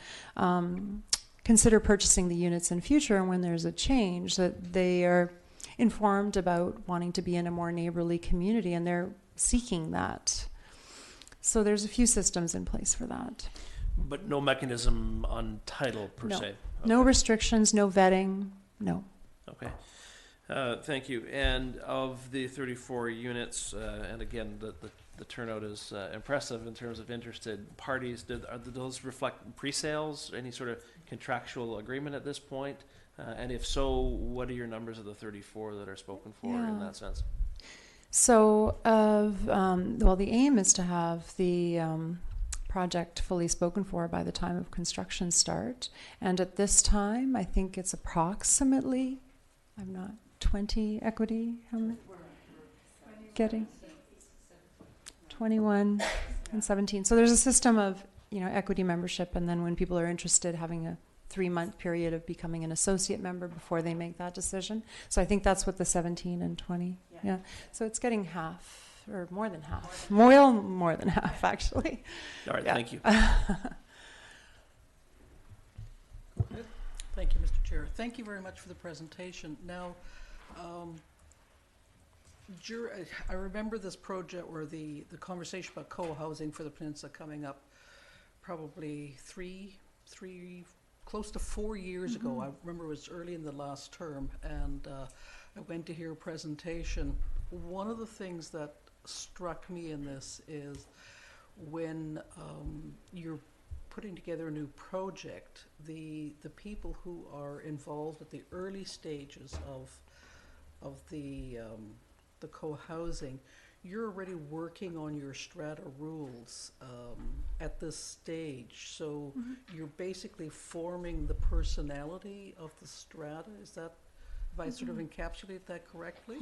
consider purchasing the units in future, and when there's a change, that they are informed about wanting to be in a more neighborly community, and they're seeking that. So there's a few systems in place for that. But no mechanism on title per No. se? Okay. No restrictions, no vetting, no. Okay. Thank you. And of the 34 units, and again, the turnout is impressive in terms of interested parties. Did those reflect pre-sales, any sort of contractual agreement at this point? And if so, what are your numbers of the 34 that are spoken for in that sense? So, well, the aim is to have the project fully spoken for by the time of construction start. And at this time, I think it's approximately, I'm not, 20 equity, how many? Getting? 21 and 17. So there's a system of, you know, equity membership, and then when people are interested, having a 3-month period of becoming an associate member before they make that decision. So I think that's what the 17 and 20, yeah. So it's getting half, or more than half. Well, more than half, actually. All right, Yeah. thank you. Thank you, Mr. Chair. Thank you very much for the presentation. Now, I remember this project where the conversation about co-housing for the peninsula coming up probably three, close to 4 years ago. I remember it was early in the last term, and I went to hear a presentation. One of the things that struck me in this is when you're putting together a new project, the people who are involved at the early stages of the co-housing, you're already working on your strata rules at this stage. So you're basically forming the personality of the strata. Is that, have I sort of encapsulated that correctly?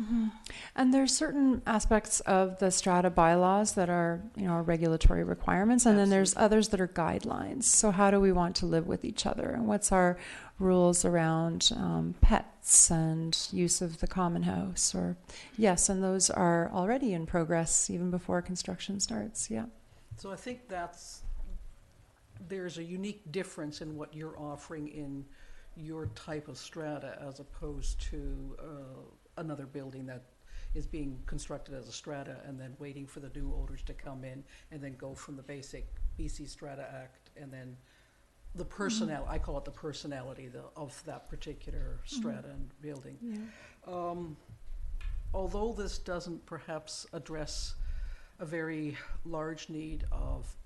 And there's certain aspects of the strata bylaws that are, you know, regulatory requirements, and then there's others that are guidelines. So how do we want to live with each other, and what's our rules around pets and use of the common house? Or yes, and those are already in progress even before construction starts. Yeah. So I think there's a unique difference in what you're offering in your type of strata as opposed to another building that is being constructed as a strata and then waiting for the new owners to come in and then go from the basic BC Strata Act, and then the personnel, I call it the personality of that particular strata and building. Yeah. Although this doesn't perhaps address a very large need of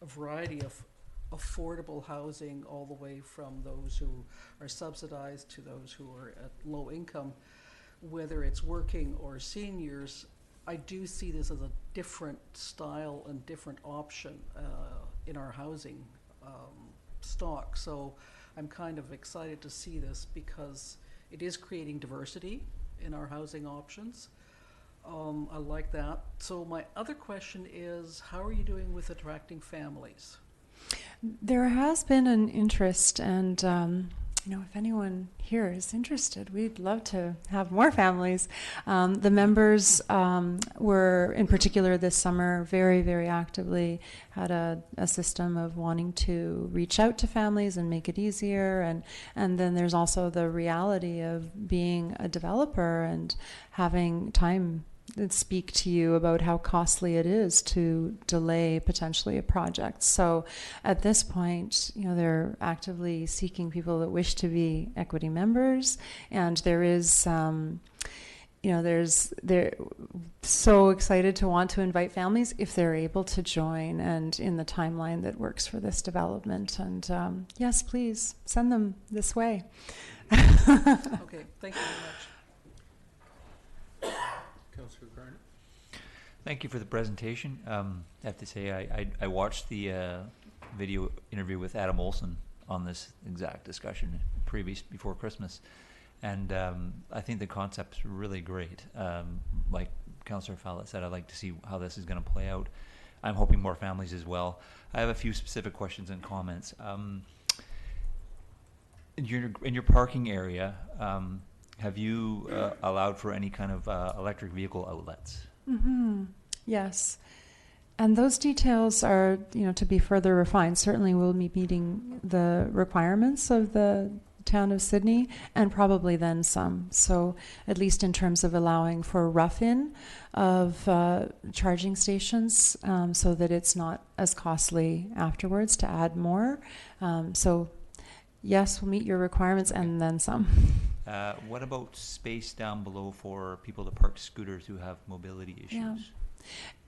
a variety of affordable housing, all the way from those who are subsidized to those who are at low income, whether it's working or seniors, I do see this as a different style and different option in our housing stock. So I'm kind of excited to see this because it is creating diversity in our housing options. I like that. So my other question is, how are you doing with attracting families? There has been an interest, and if anyone here is interested, we'd love to have more families. The members were, in particular this summer, very, very actively had a system of wanting to reach out to families and make it easier. And then there's also the reality of being a developer and having time speak to you about how costly it is to delay potentially a project. So at this point, they're actively seeking people that wish to be equity members, and there is they're so excited to want to invite families if they're able to join and in the timeline that works for this development. And yes, please send them this way. Okay, thank you very much. Councillor Garnett. Thank you for the presentation. I have to say I watched the video interview with Adam Olson on this exact discussion before Christmas, and I think the concept's really great. Like Councillor Fallett said, I'd like to see how this is going to play out. I'm hoping more families as well. I have a few specific questions and comments. In your parking area, have you allowed for any kind of electric vehicle outlets? Mm-hmm. Yes. And those details are, to be further refined. Certainly we'll be meeting the requirements of the town of Sydney and probably then some. So at least in terms of allowing for rough-in of charging stations so that it's not as costly afterwards to add more. So yes, we'll meet your requirements and then some. What about space down below for people to park scooters who have mobility issues? Yeah.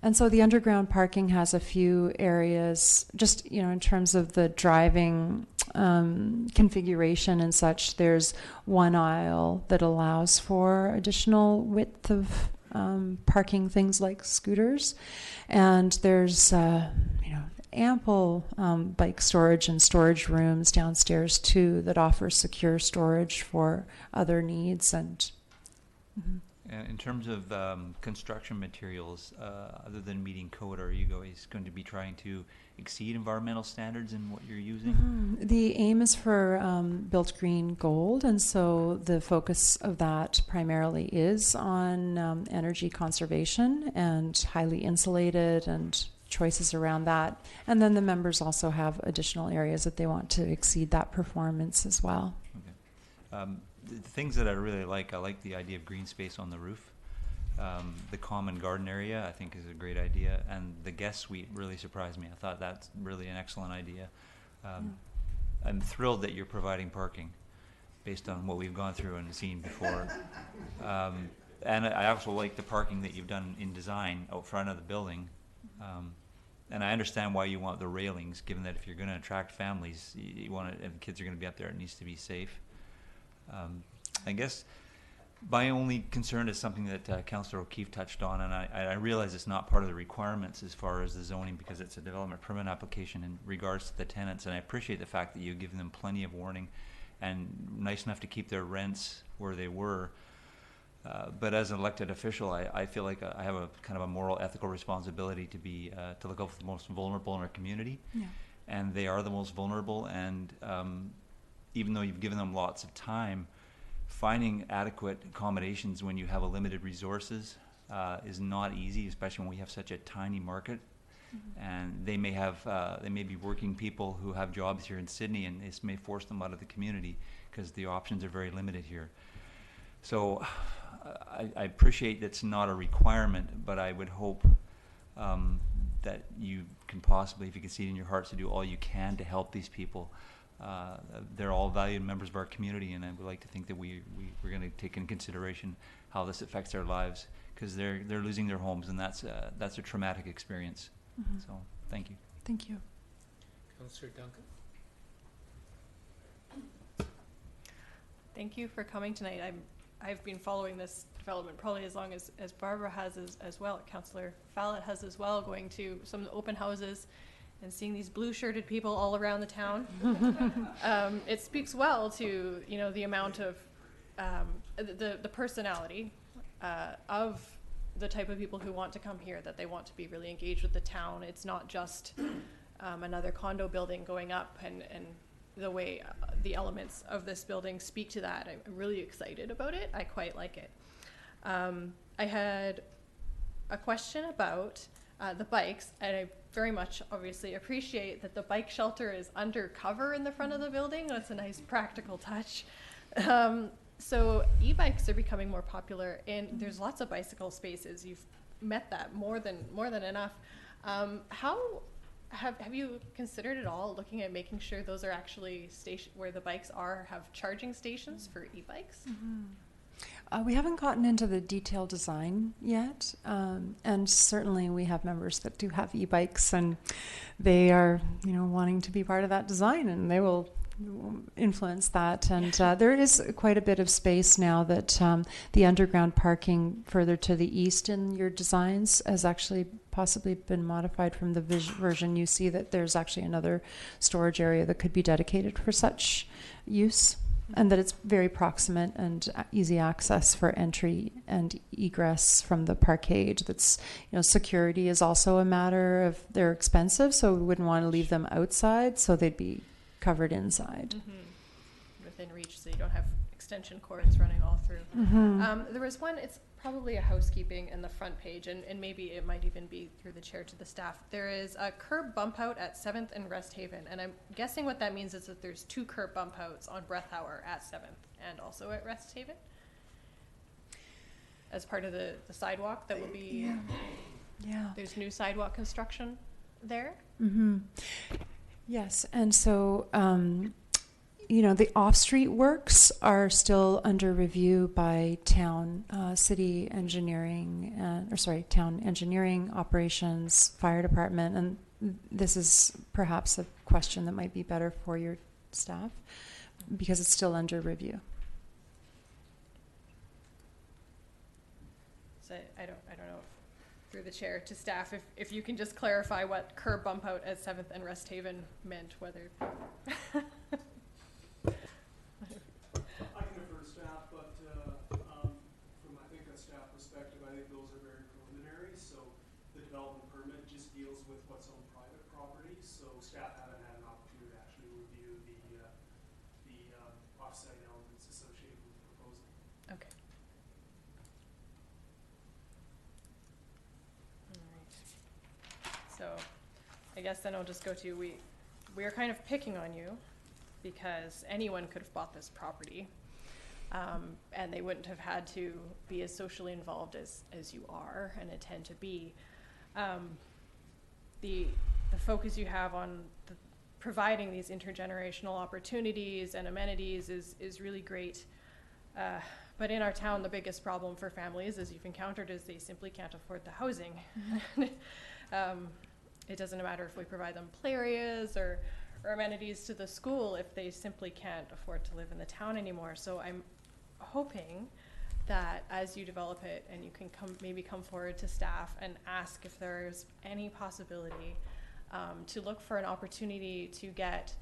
And so the underground parking has a few areas, just, in terms of the driving configuration and such. There's one aisle that allows for additional width of parking things like scooters. And there's, ample bike storage and storage rooms downstairs too that offer secure storage for other needs. And in terms of construction materials, other than meeting code, are you guys going to be trying to exceed environmental standards in what you're using? Mm-hmm. The aim is for built green gold, and so the focus of that primarily is on energy conservation and highly insulated and choices around that. And then the members also have additional areas that they want to exceed that performance as well. Okay. The things that I like the idea of green space on the roof. The common garden area I think is a great idea, and the guest suite really surprised me. I thought that's really an excellent idea. I'm thrilled that you're providing parking based on what we've gone through and seen before. And I also like the parking that you've done in design out front of the building. And I understand why you want the railings, given that if you're going to attract families, you want it, and kids are going to be up there, it needs to be safe. I guess my only concern is something that Councillor O'Keefe touched on, and I realize it's not part of the requirements as far as the zoning because it's a development permit application in regards to the tenants, and I appreciate the fact that you've given them plenty of warning and nice enough to keep their rents where they were. But as an elected official, I feel like I have a kind of a moral, ethical responsibility to be to look out for the most vulnerable in our community. Yeah. And they are the most vulnerable. And even though you've given them lots of time, finding adequate accommodations when you have a limited resources is not easy, especially when we have such a tiny market. Mm-hmm. And they may be working people who have jobs here in Sydney, and this may force them out of the community because the options are very limited here. So I appreciate that's not a requirement, but I would hope that you can possibly, if you can see it in your hearts, to do all you can to help these people. They're all valued members of our community, and I would like to think that we're going to take into consideration how this affects their lives, because they're losing their homes, and that's a traumatic experience. Mm-hmm. So thank you. Thank you. Councillor Duncan. Thank you for coming tonight. I've been following this development probably as long as Barbara has as well. Councillor Fallett has as well, going to some of the open houses and seeing these blue-shirted people all around the town, it speaks well to, you know, the amount of the personality of the type of people who want to come here, that they want to be really engaged with the town. It's not just another condo building going up, and the way the elements of this building speak to that. I'm really excited about it. I quite like it. I had a question about the bikes, and I very much obviously appreciate that the bike shelter is undercover in the front of the building. That's a nice practical touch. So e-bikes are becoming more popular, and there's lots of bicycle spaces. You've met that more than enough. How have you considered at all looking at making sure those are actually where the bikes are, have charging stations for e-bikes? We haven't gotten into the detailed design yet, and certainly we have members that do have e-bikes, and they are, you know, wanting to be part of that design, and they will influence that. And there is quite a bit of space now that the underground parking further to the east in your designs has actually possibly been modified from the version you see, that there's actually another storage area that could be dedicated for such use, and that it's very proximate and easy access for entry and egress from the parkade. That's, you know, security is also a matter of, they're expensive, so we wouldn't want to leave them outside, so they'd be covered inside. Within reach, so you don't have extension cords running all through. There was one, it's probably a housekeeping in the front page, and maybe it might even be through the chair to the staff. There is a curb bump out at 7th and Rest Haven, and I'm guessing what that means is that there's 2 curb bump outs on Breathauer at 7th and also at Rest Haven as part of the sidewalk that will be, there's new sidewalk construction there. Yes, and so, you know, the off-street works are still under review by town, city engineering, town engineering, operations, fire department, and this is perhaps a question that might be better for your staff because it's still under review. So I don't know, through the chair to staff, if you can just clarify what curb bump out at 7th and Rest Haven meant, whether. I can defer to staff, but from I think a staff perspective, I think those are very preliminary. So the development permit just deals with what's on private property. So staff haven't had an opportunity to actually review the offsite elements associated with the proposal. Okay. All right. So I guess then I'll just go to, we are kind of picking on you because anyone could have bought this property, and they wouldn't have had to be as socially involved as you are and intend to be. The focus you have on providing these intergenerational opportunities and amenities is really great. But in our town, the biggest problem for families, as you've encountered, is they simply can't afford the housing. It doesn't matter if we provide them play areas or amenities to the school if they simply can't afford to live in the town anymore. So I'm hoping that as you develop it, and you can maybe come forward to staff and ask if there's any possibility to look for an opportunity to get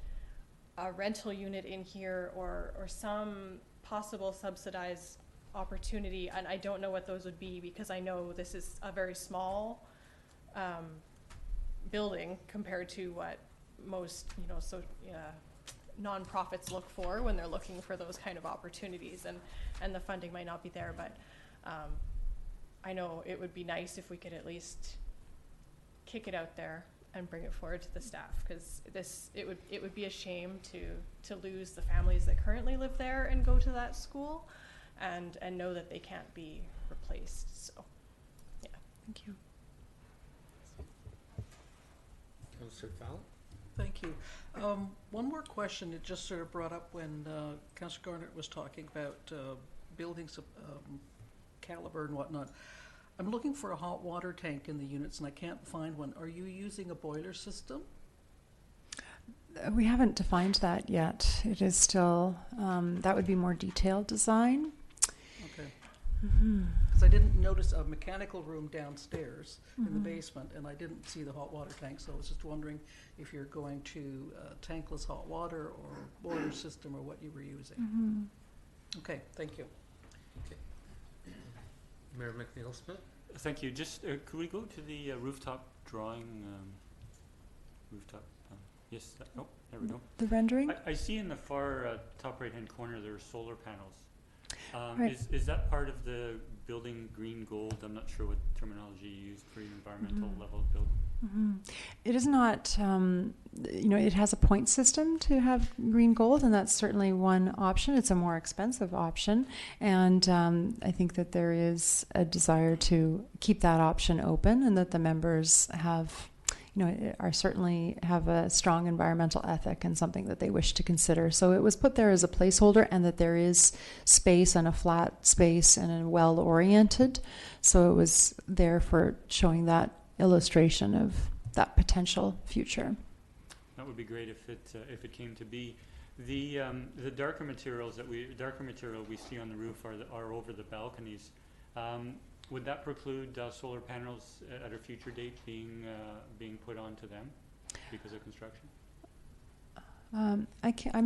a rental unit in here or some possible subsidized opportunity. And I don't know what those would be, because I know this is a very small building compared to what most, you know, nonprofits look for when they're looking for those kind of opportunities, and the funding might not be there, but I know it would be nice if we could at least kick it out there and bring it forward to the staff, because it would be a shame to lose the families that currently live there and go to that school, and know that they can't be replaced. So, yeah. Thank you. Councillor Fallon? Thank you. One more question. It just sort of brought up when Councillor Garnett was talking about buildings of caliber and whatnot. I'm looking for a hot water tank in the units, and I can't find one. Are you using a boiler system? We haven't defined that yet. It is still, that would be more detailed design. Okay. because I didn't notice a mechanical room downstairs in the Mhm. basement, and I didn't see the hot water tank, so I was just wondering if you're going to tankless hot water or boiler system or what you were using. Mhm. Okay, thank you. Mayor McNeil Smith? Thank you. Just, could we go to the rooftop drawing, rooftop, yes, oh, there we go. The rendering? I see in the far top right-hand corner there are solar panels. Right. Is that part of the building green gold? I'm not sure what terminology you use for your environmental Mhm. level of building. Mhm. It is not, it has a point system to have green gold, and that's certainly one option. It's a more expensive option, and I think that there is a desire to keep that option open, and that the members have, are certainly have a strong environmental ethic and something that they wish to consider. So it was put there as a placeholder, and that there is space and a flat space and a well-oriented. So it was there for showing that illustration of that potential future. That would be great if it came to be. The darker material we see on the roof are over the balconies. Would that preclude solar panels at a future date being put onto them because of construction? I'm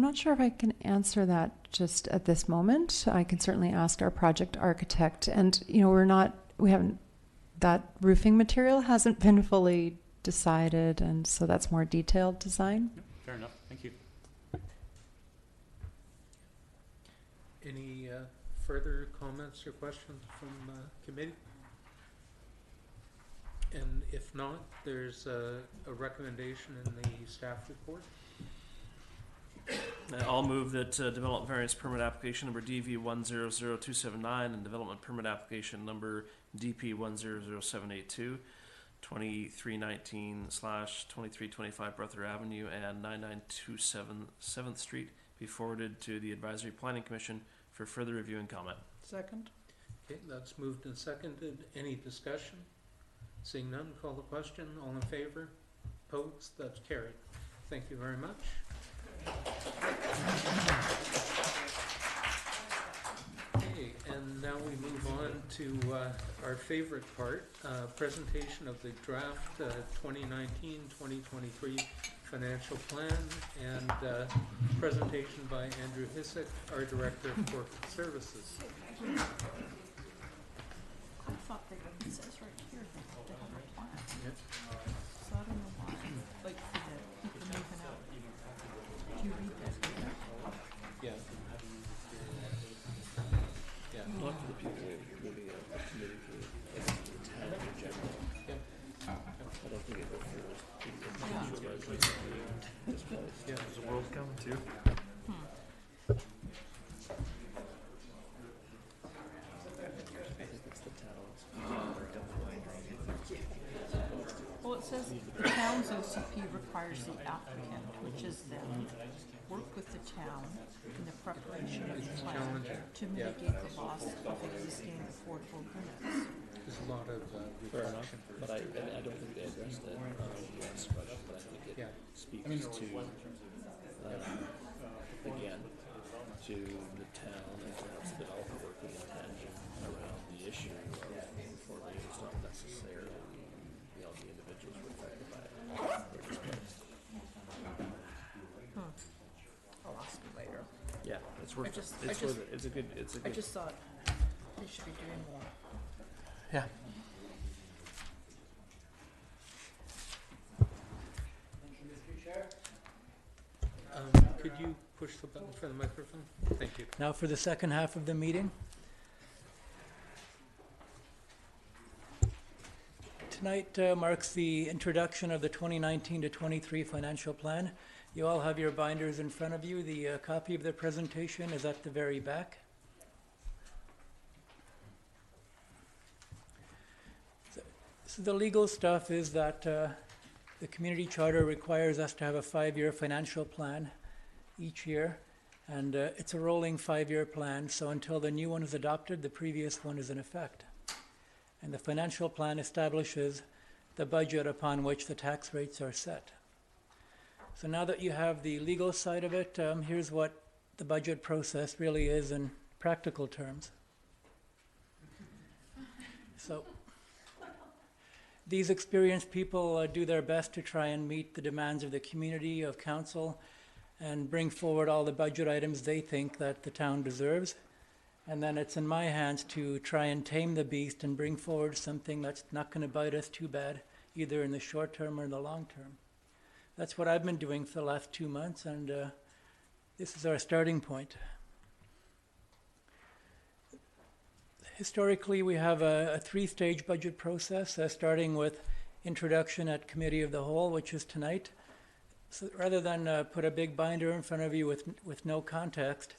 not sure if I can answer that just at this moment. I can certainly ask our project architect, and that roofing material hasn't been fully decided, and so that's more detailed design. No, fair enough. Thank you. Any further comments or questions from committee? And if not, there's a recommendation in the staff report. I'll move that development variance permit application number DV 100279 and development permit application number DP 100782, 2319/2325 Brother Avenue and 9927 7th Street be forwarded to the Advisory Planning Commission for further review and comment. Second? Okay, that's moved and seconded. Any discussion? Seeing none, call the question. All in favor? Opposed? That's carried. Thank you very much. Okay, and now we move on to our favorite part, presentation of the draft 2019-2023 financial plan, and presentation by Andrew Hissick, our Director of Corporate Services. I thought it says right here that they have a plan. Yep. So I don't know why, like for the people moving out. Do you read that here? Yeah. Yeah. Not for the people moving out, but maybe for the town in general. Yep. I don't think it refers to this place. Yeah. Does the world come too? Well, it says the town's OCP requires the applicant, which is them, work with the town in the preparation of the plan Challenging. to mitigate the loss of existing affordable units. There's a lot of Fair enough, reflection. but I don't think they addressed that last question, but I think it Yeah. speaks to, again, to the town and perhaps the developer working in tandem around the issue of affordable units, not necessarily, the individuals who are affected by it or displaced. I'll ask you later. Yeah, it's worth it. just- I It's just- worth it. It's a good, I just thought they should be doing more. yeah. Could you push the button for the microphone? Thank you. Now for the second half of the meeting. Tonight marks the introduction of the 2019 to 23 financial plan. You all have your binders in front of you. The copy of the presentation is at the very back. So the legal stuff is that the community charter requires us to have a 5-year financial plan each year, and it's a rolling 5-year plan, so until the new one is adopted, the previous one is in effect. And the financial plan establishes the budget upon which the tax rates are set. So now that you have the legal side of it, here's what the budget process really is in practical terms. So these experienced people do their best to try and meet the demands of the community, of council, and bring forward all the budget items they think that the town deserves. And then it's in my hands to try and tame the beast and bring forward something that's not going to bite us too bad, either in the short term or in the long term. That's what I've been doing for the last 2 months, and this is our starting point. Historically, we have a three-stage budget process, starting with introduction at Committee of the Whole, which is tonight. So rather than put a big binder in front of you with no context,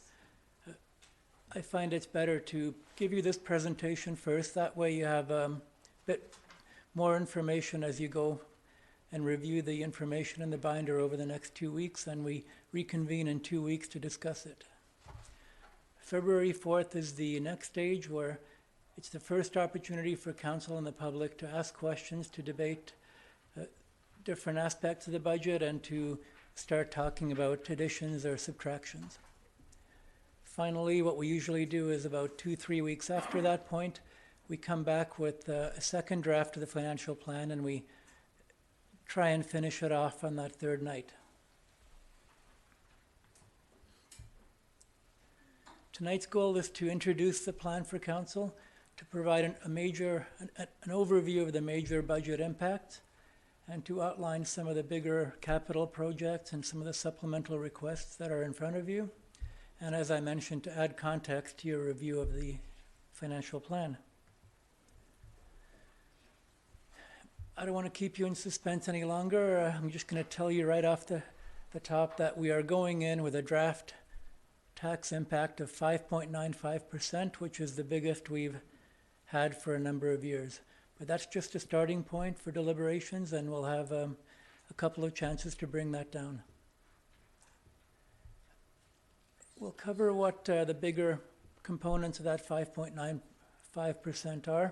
I find it's better to give you this presentation first. That way you have a bit more information as you go and review the information in the binder over the next 2 weeks, and we reconvene in 2 weeks to discuss it. February 4th is the next stage, where it's the first opportunity for council and the public to ask questions, to debate different aspects of the budget, and to start talking about additions or subtractions. Finally, what we usually do is about 2-3 weeks after that point, we come back with a second draft of the financial plan, and we try and finish it off on that third night. Tonight's goal is to introduce the plan for council, to provide an overview of the major budget impacts, and to outline some of the bigger capital projects and some of the supplemental requests that are in front of you. And as I mentioned, to add context to your review of the financial plan. I don't want to keep you in suspense any longer. I'm just going to tell you right off the top that we are going in with a draft tax impact of 5.95%, which is the biggest we've had for a number of years. But that's just a starting point for deliberations, and we'll have a couple of chances to bring that down. We'll cover what the bigger components of that 5.95% are,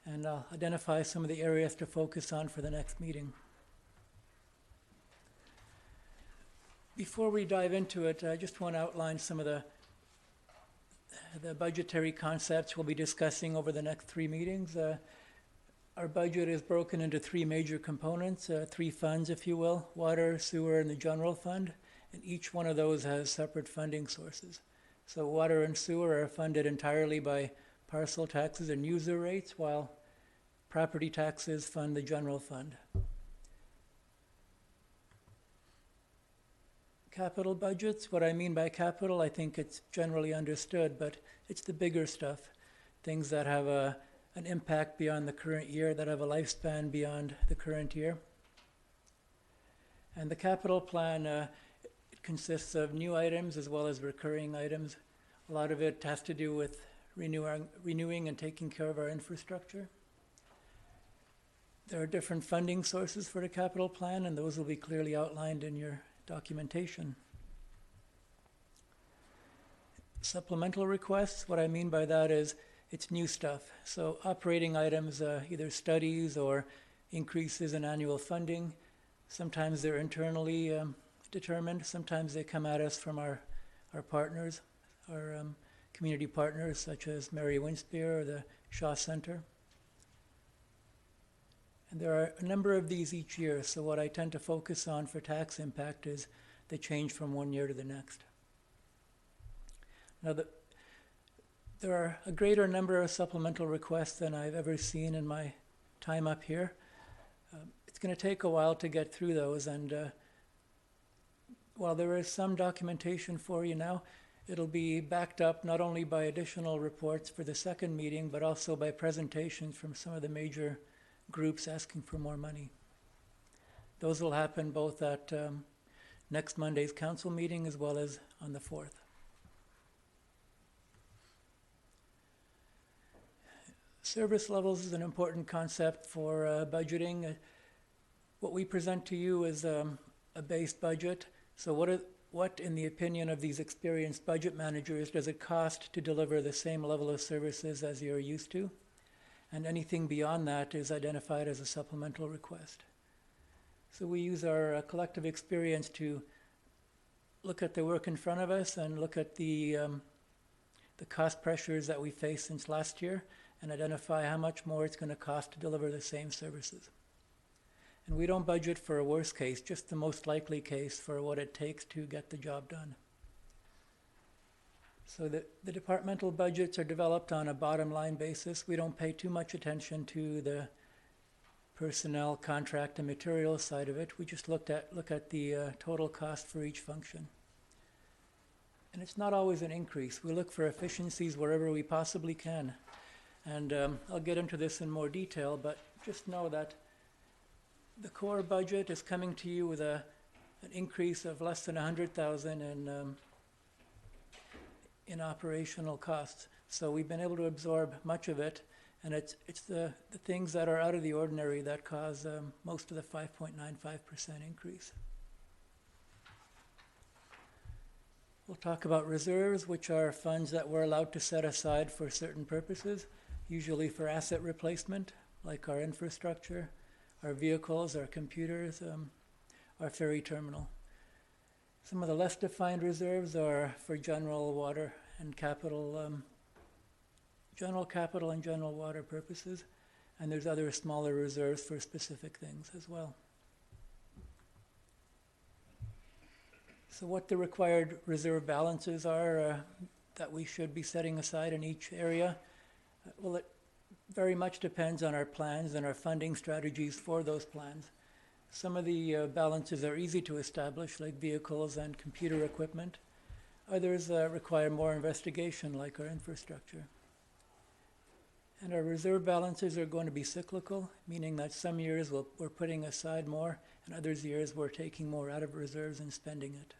and I'll identify some of the areas to focus on for the next meeting. Before we dive into it, I just want to outline some of the budgetary concepts we'll be discussing over the next 3 meetings. Our budget is broken into 3 major components, 3 funds, if you will: water, sewer, and the general fund. And each one of those has separate funding sources. So water and sewer are funded entirely by parcel taxes and user rates, while property taxes fund the general fund. Capital budgets, what I mean by capital, I think it's generally understood, but it's the bigger stuff, things that have an impact beyond the current year, that have a lifespan beyond the current year. And the capital plan, it consists of new items as well as recurring items. A lot of it has to do with renewing and taking care of our infrastructure. There are different funding sources for the capital plan, and those will be clearly outlined in your documentation. Supplemental requests, what I mean by that is it's new stuff. So operating items, either studies or increases in annual funding. Sometimes they're internally determined. Sometimes they come at us from our partners, our community partners, such as Mary Winspear or the Shaw Center. And there are a number of these each year, so what I tend to focus on for tax impact is the change from one year to the next. Now, there are a greater number of supplemental requests than I've ever seen in my time up here. It's going to take a while to get through those, and while there is some documentation for you now, it'll be backed up not only by additional reports for the second meeting, but also by presentations from some of the major groups asking for more money. Those will happen both at next Monday's council meeting as well as on the 4th. Service levels is an important concept for budgeting. What we present to you is a base budget. So what, in the opinion of these experienced budget managers, does it cost to deliver the same level of services as you're used to? And anything beyond that is identified as a supplemental request. So we use our collective experience to look at the work in front of us and look at the cost pressures that we faced since last year, and identify how much more it's going to cost to deliver the same services. And we don't budget for a worst case, just the most likely case for what it takes to get the job done. So the departmental budgets are developed on a bottom line basis. We don't pay too much attention to the personnel, contract, and material side of it. We just look at the total cost for each function. And it's not always an increase. We look for efficiencies wherever we possibly can. And I'll get into this in more detail, but just know that the core budget is coming to you with an increase of less than $100,000 in operational costs. So we've been able to absorb much of it, and it's the things that are out of the ordinary that cause most of the 5.95% increase. We'll talk about reserves, which are funds that we're allowed to set aside for certain purposes, usually for asset replacement, like our infrastructure, our vehicles, our computers, our ferry terminal. Some of the less defined reserves are for general water and capital, general capital and general water purposes, and there's other smaller reserves for specific things as well. So what the required reserve balances are that we should be setting aside in each area, well, it very much depends on our plans and our funding strategies for those plans. Some of the balances are easy to establish, like vehicles and computer equipment. Others require more investigation, like our infrastructure. And our reserve balances are going to be cyclical, meaning that some years we're putting aside more, and other years we're taking more out of reserves and spending it.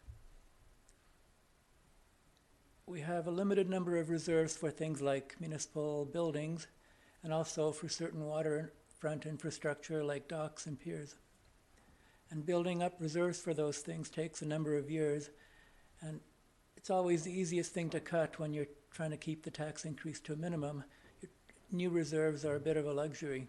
We have a limited number of reserves for things like municipal buildings, and also for certain waterfront infrastructure like docks and piers. And building up reserves for those things takes a number of years, and it's always the easiest thing to cut when you're trying to keep the tax increase to a minimum. New reserves are a bit of a luxury.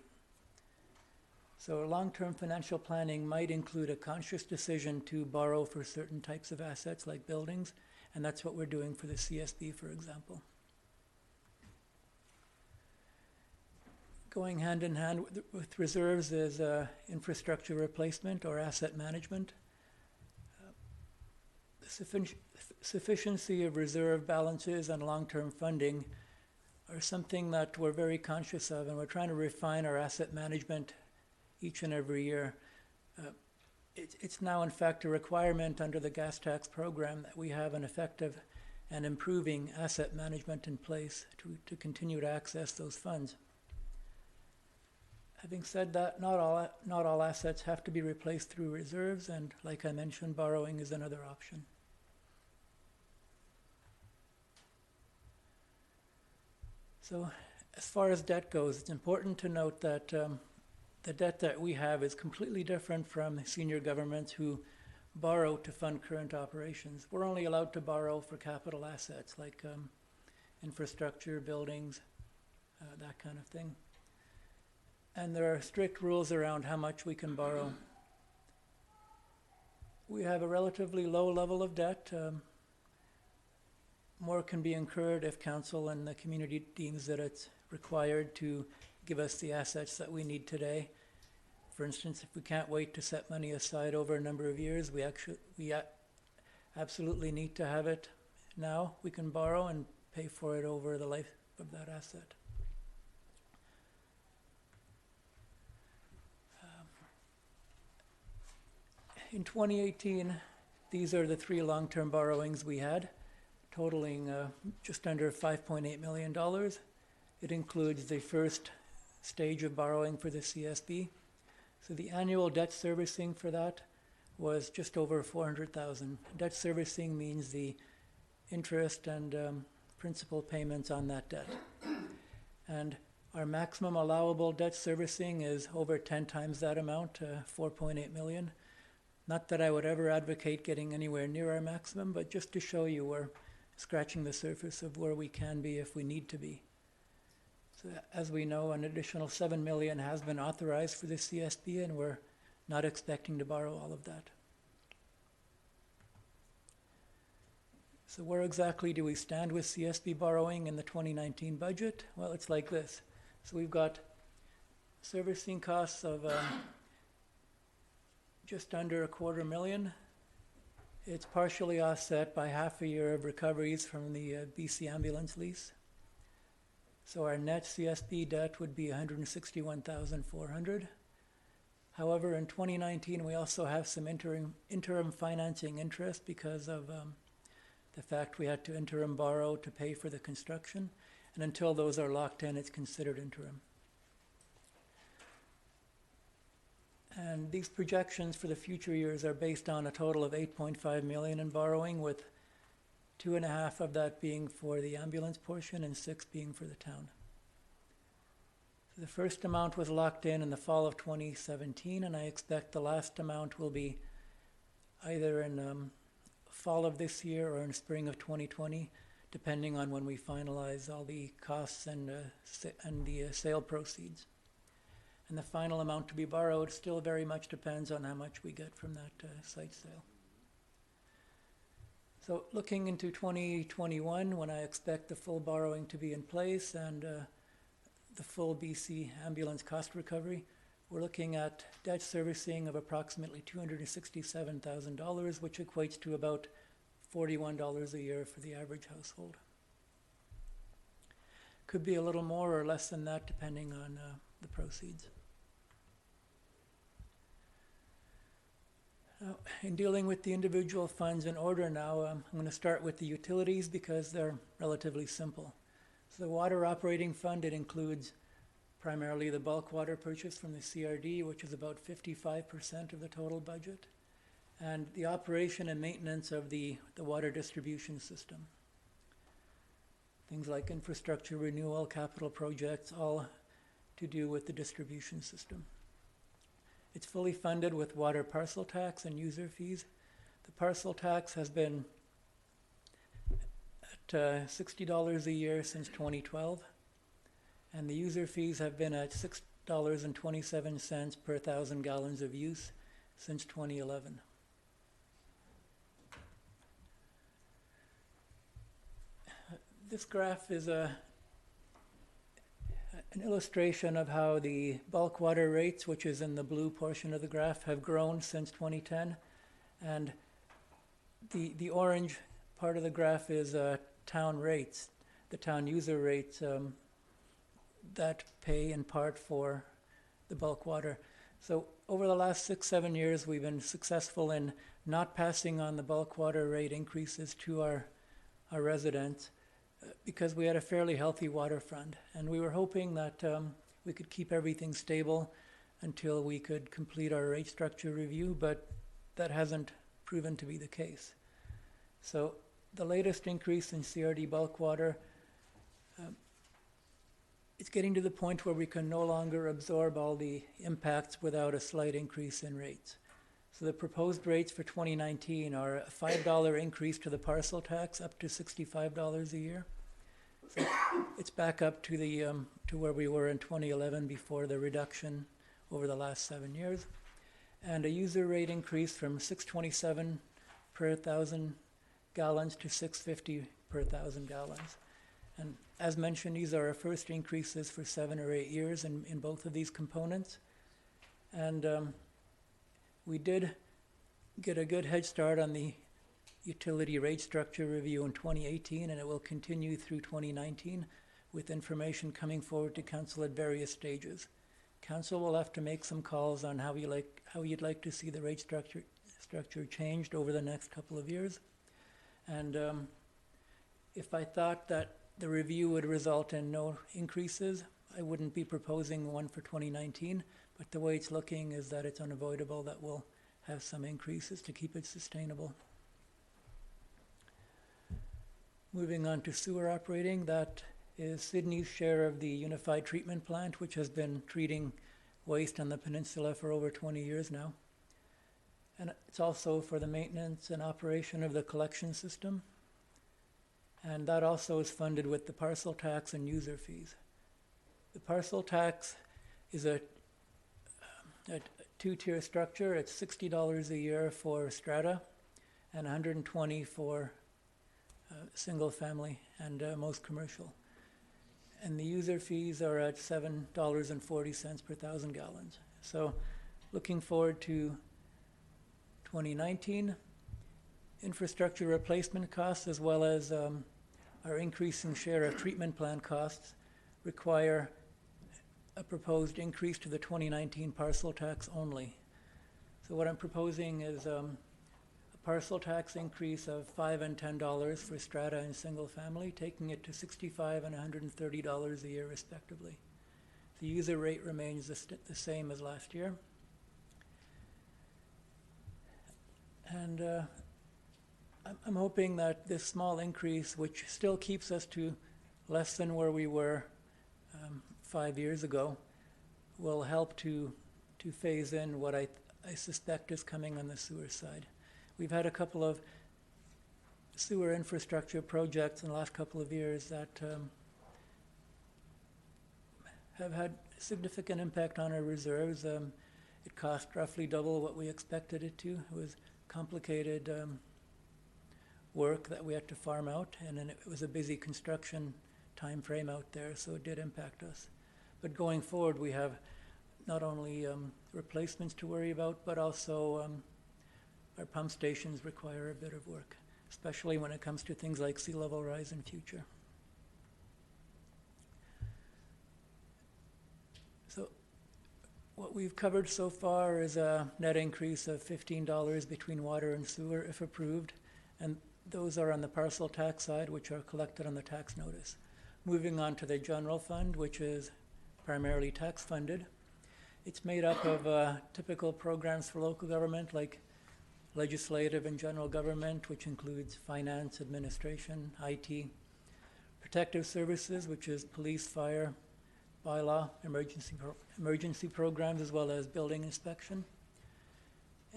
So long-term financial planning might include a conscious decision to borrow for certain types of assets like buildings, and that's what we're doing for the CSB, for example. Going hand in hand with reserves is infrastructure replacement or asset management. The sufficiency of reserve balances and long-term funding are something that we're very conscious of, and we're trying to refine our asset management each and every year. It's now, in fact, a requirement under the gas tax program that we have an effective and improving asset management in place to continue to access those funds. Having said that, not all assets have to be replaced through reserves, and like I mentioned, borrowing is another option. So as far as debt goes, it's important to note that the debt that we have is completely different from senior governments who borrow to fund current operations. We're only allowed to borrow for capital assets like infrastructure, buildings, that kind of thing. And there are strict rules around how much we can borrow. We have a relatively low level of debt. More can be incurred if council and the community deems that it's required to give us the assets that we need today. For instance, if we can't wait to set money aside over a number of years, we absolutely need to have it now. We can borrow and pay for it over the life of that asset. In 2018, these are the three long-term borrowings we had, totaling just under $5.8 million. It includes the first stage of borrowing for the CSB. So the annual debt servicing for that was just over $400,000. Debt servicing means the interest and principal payments on that debt. And our maximum allowable debt servicing is over 10 times that amount, $4.8 million. Not that I would ever advocate getting anywhere near our maximum, but just to show you we're scratching the surface of where we can be if we need to be. So as we know, an additional $7 million has been authorized for the CSB, and we're not expecting to borrow all of that. So where exactly do we stand with CSB borrowing in the 2019 budget? Well, it's like this. So we've got servicing costs of just under $250,000. It's partially offset by half a year of recoveries from the BC ambulance lease. So our net CSB debt would be $161,400. However, in 2019, we also have some interim financing interest because of the fact we had to interim borrow to pay for the construction. And until those are locked in, it's considered interim. And these projections for the future years are based on a total of $8.5 million in borrowing, with 2.5 of that being for the ambulance portion and 6 being for the town. So the first amount was locked in the fall of 2017, and I expect the last amount will be either in fall of this year or in spring of 2020, depending on when we finalize all the costs and the sale proceeds. And the final amount to be borrowed still very much depends on how much we get from that site sale. So looking into 2021, when I expect the full borrowing to be in place and the full BC ambulance cost recovery, we're looking at debt servicing of approximately $267,000, which equates to about $41 a year for the average household. Could be a little more or less than that depending on the proceeds. In dealing with the individual funds in order now, I'm going to start with the utilities because they're relatively simple. So the water operating fund, it includes primarily the bulk water purchase from the CRD, which is about 55% of the total budget, and the operation and maintenance of the water distribution system. Things like infrastructure renewal, capital projects, all to do with the distribution system. It's fully funded with water parcel tax and user fees. The parcel tax has been at $60 a year since 2012, and the user fees have been at $6.27 per 1,000 gallons of use since 2011. This graph is an illustration of how the bulk water rates, which is in the blue portion of the graph, have grown since 2010. And the orange part of the graph is town rates, the town user rates that pay in part for the bulk water. So over the last 6-7 years, we've been successful in not passing on the bulk water rate increases to our residents, because we had a fairly healthy waterfront, and we were hoping that we could keep everything stable until we could complete our rate structure review, but that hasn't proven to be the case. So the latest increase in CRD bulk water, it's getting to the point where we can no longer absorb all the impacts without a slight increase in rates. So the proposed rates for 2019 are a $5 increase to the parcel tax up to $65 a year. So it's back up to the to where we were in 2011 before the reduction over the last 7 years, and a user rate increase from $6.27 per 1,000 gallons to $6.50 per 1,000 gallons. And as mentioned, these are our first increases for 7 or 8 years in both of these components, and we did get a good head start on the utility rate structure review in 2018, and it will continue through 2019 with information coming forward to council at various stages. Council will have to make some calls on how you'd like to see the rate structure changed over the next couple of years. And if I thought that the review would result in no increases, I wouldn't be proposing one for 2019. But the way it's looking is that it's unavoidable that we'll have some increases to keep it sustainable. Moving on to sewer operating, that is Sydney's share of the unified treatment plant, which has been treating waste on the peninsula for over 20 years now. And it's also for the maintenance and operation of the collection system. And that also is funded with the parcel tax and user fees. The parcel tax is a two-tier structure. It's $60 a year for strata and $120 for single family and most commercial. and the user fees are at $7.40 per 1,000 gallons. So looking forward to 2019, infrastructure replacement costs as well as our increasing share of treatment plant costs require a proposed increase to the 2019 parcel tax only. So what I'm proposing is a parcel tax increase of $5 and $10 for strata and single family, taking it to $65 and $130 a year respectively. The user rate remains the same as last year. And I'm hoping that this small increase, which still keeps us to less than where we were 5 years ago, will help to phase in what I suspect is coming on the sewer side. We've had a couple of sewer infrastructure projects in the last couple of years that have had significant impact on our reserves. It cost roughly double what we expected it to. It was complicated work that we had to farm out, and then it was a busy construction time frame out there, so it did impact us. But going forward, we have not only replacements to worry about, but also our pump stations require a bit of work, especially when it comes to things like sea level rise in future. So what we've covered so far is a net increase of $15 between water and sewer if approved, and those are on the parcel tax side, which are collected on the tax notice. Moving on to the general fund, which is primarily tax funded. It's made up of typical programs for local government like legislative and general government, which includes finance, administration, IT, protective services, which is police, fire, bylaw, emergency programs, as well as building inspection,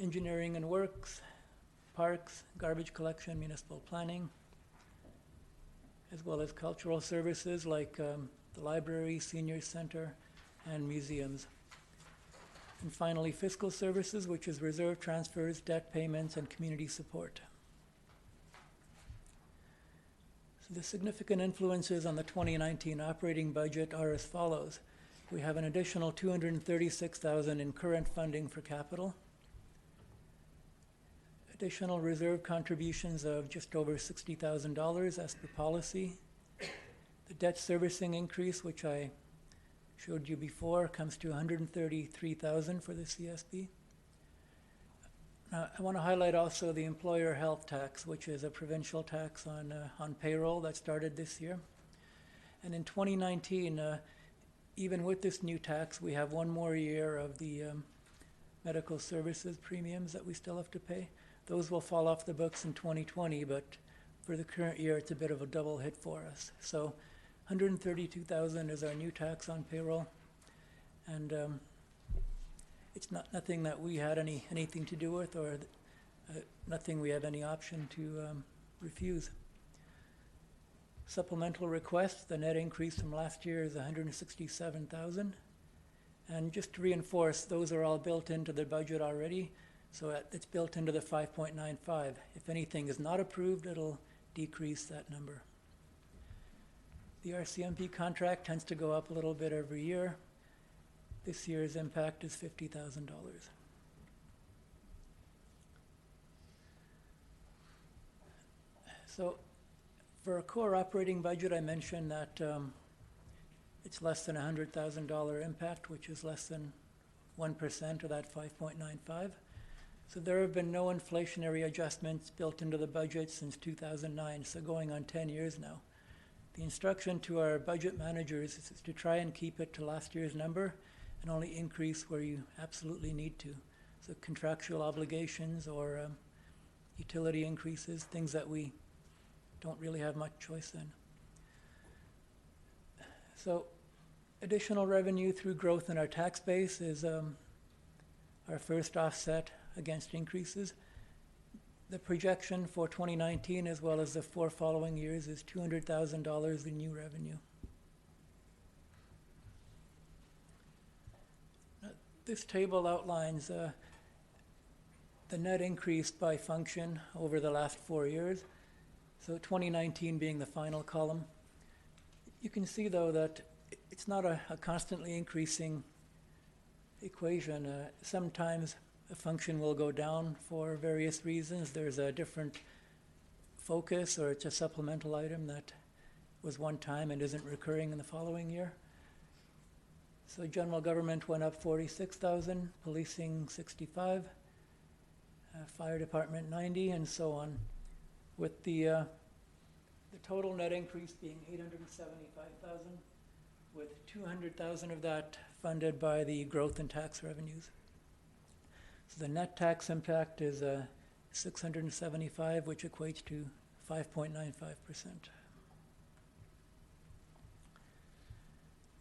engineering and works, parks, garbage collection, municipal planning, as well as cultural services like the library, senior center, and museums. And finally, fiscal services, which is reserve transfers, debt payments, and community support. So the significant influences on the 2019 operating budget are as follows. We have an additional $236,000 in current funding for capital, additional reserve contributions of just over $60,000 as per policy. The debt servicing increase, which I showed you before, comes to $133,000 for the CSB. Now, I want to highlight also the employer health tax, which is a provincial tax on payroll that started this year. And in 2019, even with this new tax, we have one more year of the medical services premiums that we still have to pay. Those will fall off the books in 2020, but for the current year, it's a bit of a double hit for us. So $132,000 is our new tax on payroll, and it's nothing that we had anything to do with, or nothing we have any option to refuse. Supplemental requests, the net increase from last year is $167,000, and just to reinforce, those are all built into the budget already, so it's built into the 5.95. If anything is not approved, it'll decrease that number. The Rcmp contract tends to go up a little bit every year. This year's impact is $50,000. So for a core operating budget, I mentioned that it's less than $100,000 impact, which is less than 1% of that 5.95. So there have been no inflationary adjustments built into the budget since 2009, so going on 10 years now. The instruction to our budget managers is to try and keep it to last year's number and only increase where you absolutely need to. So contractual obligations or utility increases, things that we don't really have much choice in. So additional revenue through growth in our tax base is our first offset against increases. The projection for 2019 as well as the 4 following years is $200,000 in new revenue. This table outlines the net increase by function over the last 4 years. So 2019 being the final column. You can see, though, that it's not a constantly increasing equation. Sometimes a function will go down for various reasons. There's a different focus, or it's a supplemental item that was one time and isn't recurring in the following year. So general government went up 46,000, policing 65, fire department 90, and so on, with the total net increase being 875,000, with 200,000 of that funded by the growth in tax revenues. So the net tax impact is 675, which equates to 5.95%.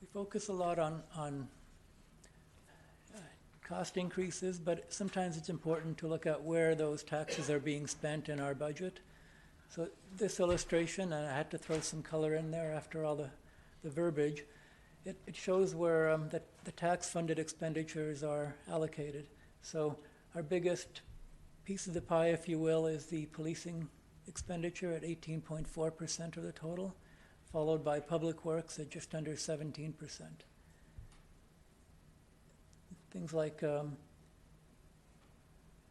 We focus a lot on cost increases, but sometimes it's important to look at where those taxes are being spent in our budget. So this illustration, and I had to throw some color in there after all the verbiage, it shows where the tax-funded expenditures are allocated. So our biggest piece of the pie, if you will, is the policing expenditure at 18.4% of the total, followed by public works at just under 17%. Things like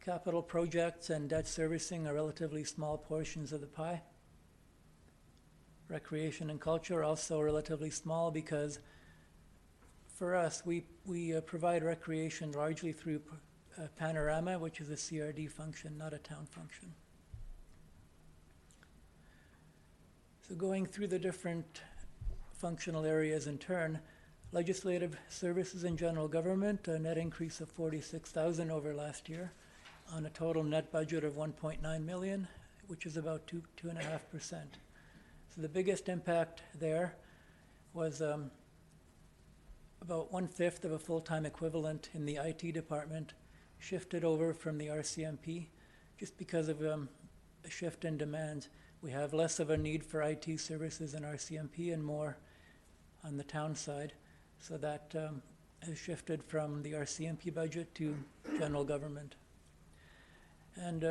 capital projects and debt servicing are relatively small portions of the pie. Recreation and culture are also relatively small because for us, we provide recreation largely through Panorama, which is a CRD function, not a town function. So going through the different functional areas in turn, legislative services and general government, a net increase of 46,000 over last year on a total net budget of 1.9 million, which is about 2.5%. So the biggest impact there was about 1/5 of a full-time equivalent in the IT department shifted over from the Rcmp just because of a shift in demand. We have less of a need for IT services in Rcmp and more on the town side. So that has shifted from the Rcmp budget to general government. And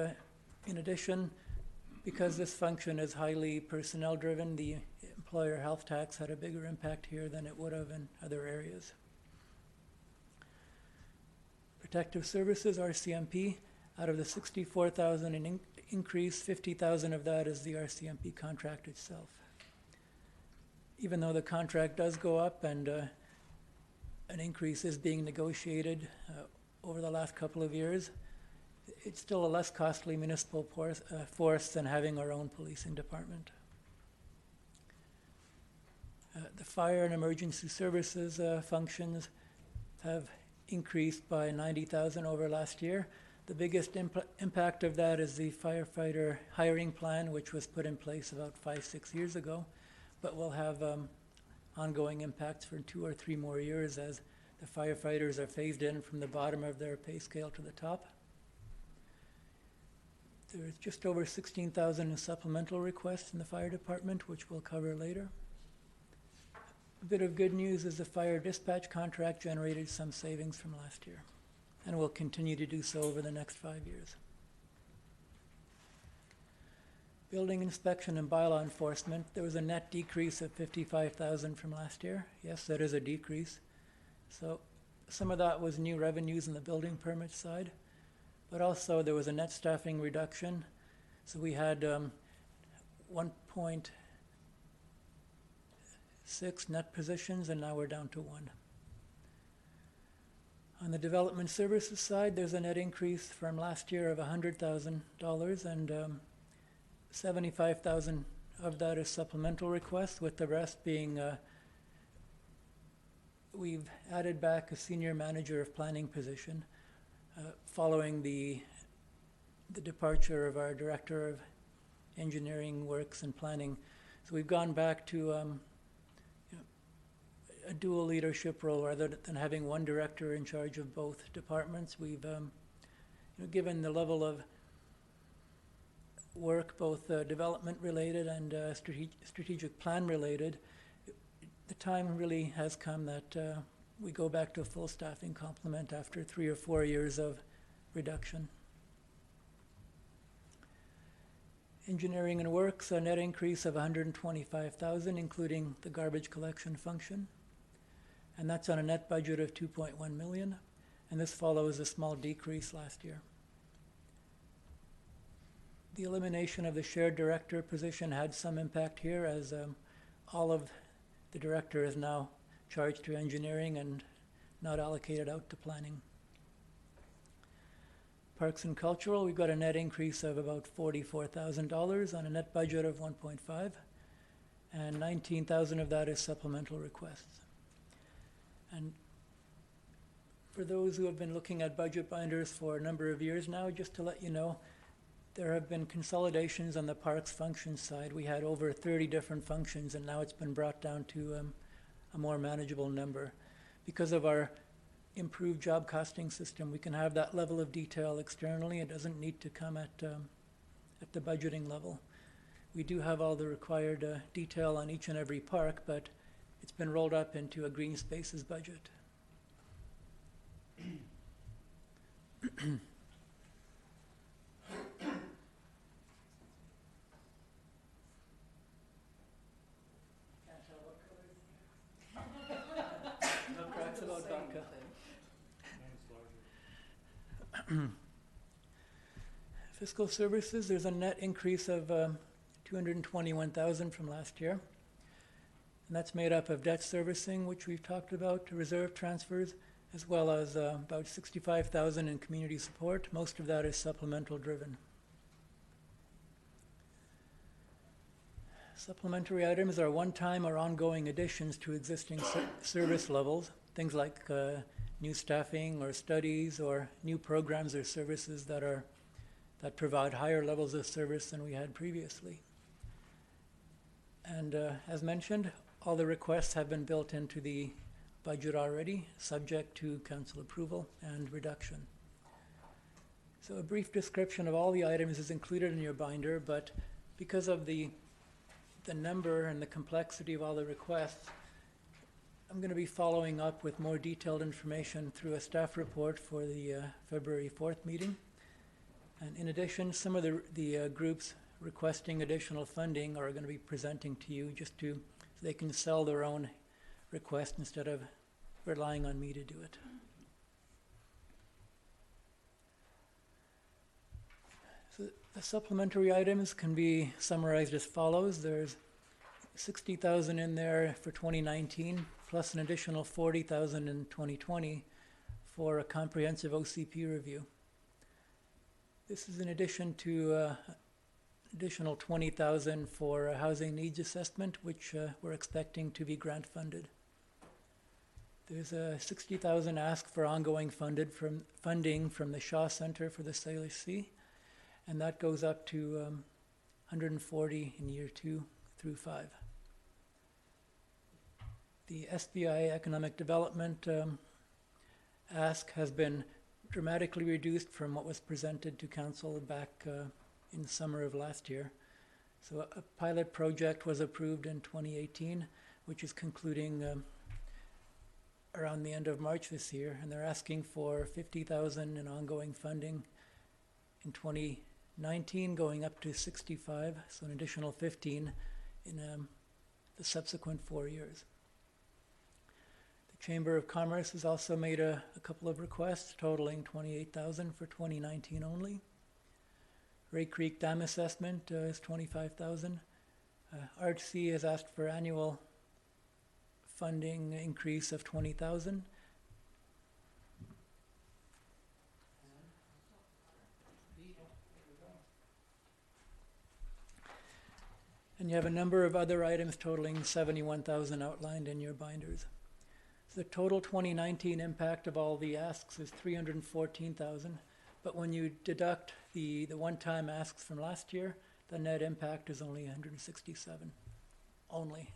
in addition, because this function is highly personnel driven, the employer health tax had a bigger impact here than it would have in other areas. Protective services, Rcmp, out of the 64,000 in increase, 50,000 of that is the Rcmp contract itself. Even though the contract does go up and an increase is being negotiated over the last couple of years, it's still a less costly municipal force than having our own policing department. The fire and emergency services functions have increased by 90,000 over last year. The biggest impact of that is the firefighter hiring plan, which was put in place about 5-6 years ago, but will have ongoing impacts for 2 or 3 more years as the firefighters are phased in from the bottom of their pay scale to the top. There's just over 16,000 in supplemental requests in the fire department, which we'll cover later. A bit of good news is the fire dispatch contract generated some savings from last year and will continue to do so over the next 5 years. Building inspection and bylaw enforcement, there was a net decrease of 55,000 from last year. Yes, that is a decrease. So some of that was new revenues in the building permit side, but also there was a net staffing reduction. So we had 1.6 net positions, and now we're down to 1. On the development services side, there's a net increase from last year of $100,000, and 75,000 of that is supplemental requests, with the rest being we've added back a senior manager of planning position following the departure of our director of engineering works and planning. So we've gone back to a dual leadership role rather than having one director in charge of both departments. We've given the level of work, both development related and strategic plan related, the time really has come that we go back to a full staffing complement after 3 or 4 years of reduction. Engineering and works, a net increase of $125,000, including the garbage collection function. And that's on a net budget of $2.1 million. And this follows a small decrease last year. The elimination of the shared director position had some impact here, as all of the director is now charged to engineering and not allocated out to planning. Parks and Cultural, we've got a net increase of about $44,000 on a net budget of 1.5, and 19,000 of that is supplemental requests. And for those who have been looking at budget binders for a number of years now, just to let you know, there have been consolidations on the parks functions side. We had over 30 different functions, and now it's been brought down to a more manageable number. Because of our improved job costing system, we can have that level of detail externally. It doesn't need to come at the budgeting level. We do have all the required detail on each and every park, but it's been rolled up into a green spaces budget. No cracks about vodka. Fiscal services, there's a net increase of $221,000 from last year. And that's made up of debt servicing, which we've talked about, reserve transfers, as well as about $65,000 in community support. Most of that is supplemental driven. Supplementary items are one-time or ongoing additions to existing service levels, things like new staffing or studies or new programs or services that provide higher levels of service than we had previously. And as mentioned, all the requests have been built into the budget already, subject to council approval and reduction. So a brief description of all the items is included in your binder, but because of the number and the complexity of all the requests, I'm going to be following up with more detailed information through a staff report for the February 4th meeting. And in addition, some of the groups requesting additional funding are going to be presenting to you so they can sell their own request instead of relying on me to do it. So the supplementary items can be summarized as follows. There's $60,000 in there for 2019, plus an additional $40,000 in 2020 for a comprehensive OCP review. This is in addition to additional $20,000 for a housing needs assessment, which we're expecting to be grant funded. There's a $60,000 ask for ongoing funding from the Shaw Center for the Salish Sea, and that goes up to $140 in year 2 through 5. The Sbi Economic Development ask has been dramatically reduced from what was presented to council back in the summer of last year. So a pilot project was approved in 2018, which is concluding around the end of March this year, and they're asking for $50,000 in ongoing funding in 2019, going up to 65, so an additional 15 in the subsequent 4 years. The Chamber of Commerce has also made a couple of requests totaling $28,000 for 2019 only. Ray Creek Dam Assessment is $25,000. Artsy has asked for annual funding increase of $20,000. And you have a number of other items totaling $71,000 outlined in your binders. So the total 2019 impact of all the asks is $314,000, but when you deduct the one-time asks from last year, the net impact is only $167, only.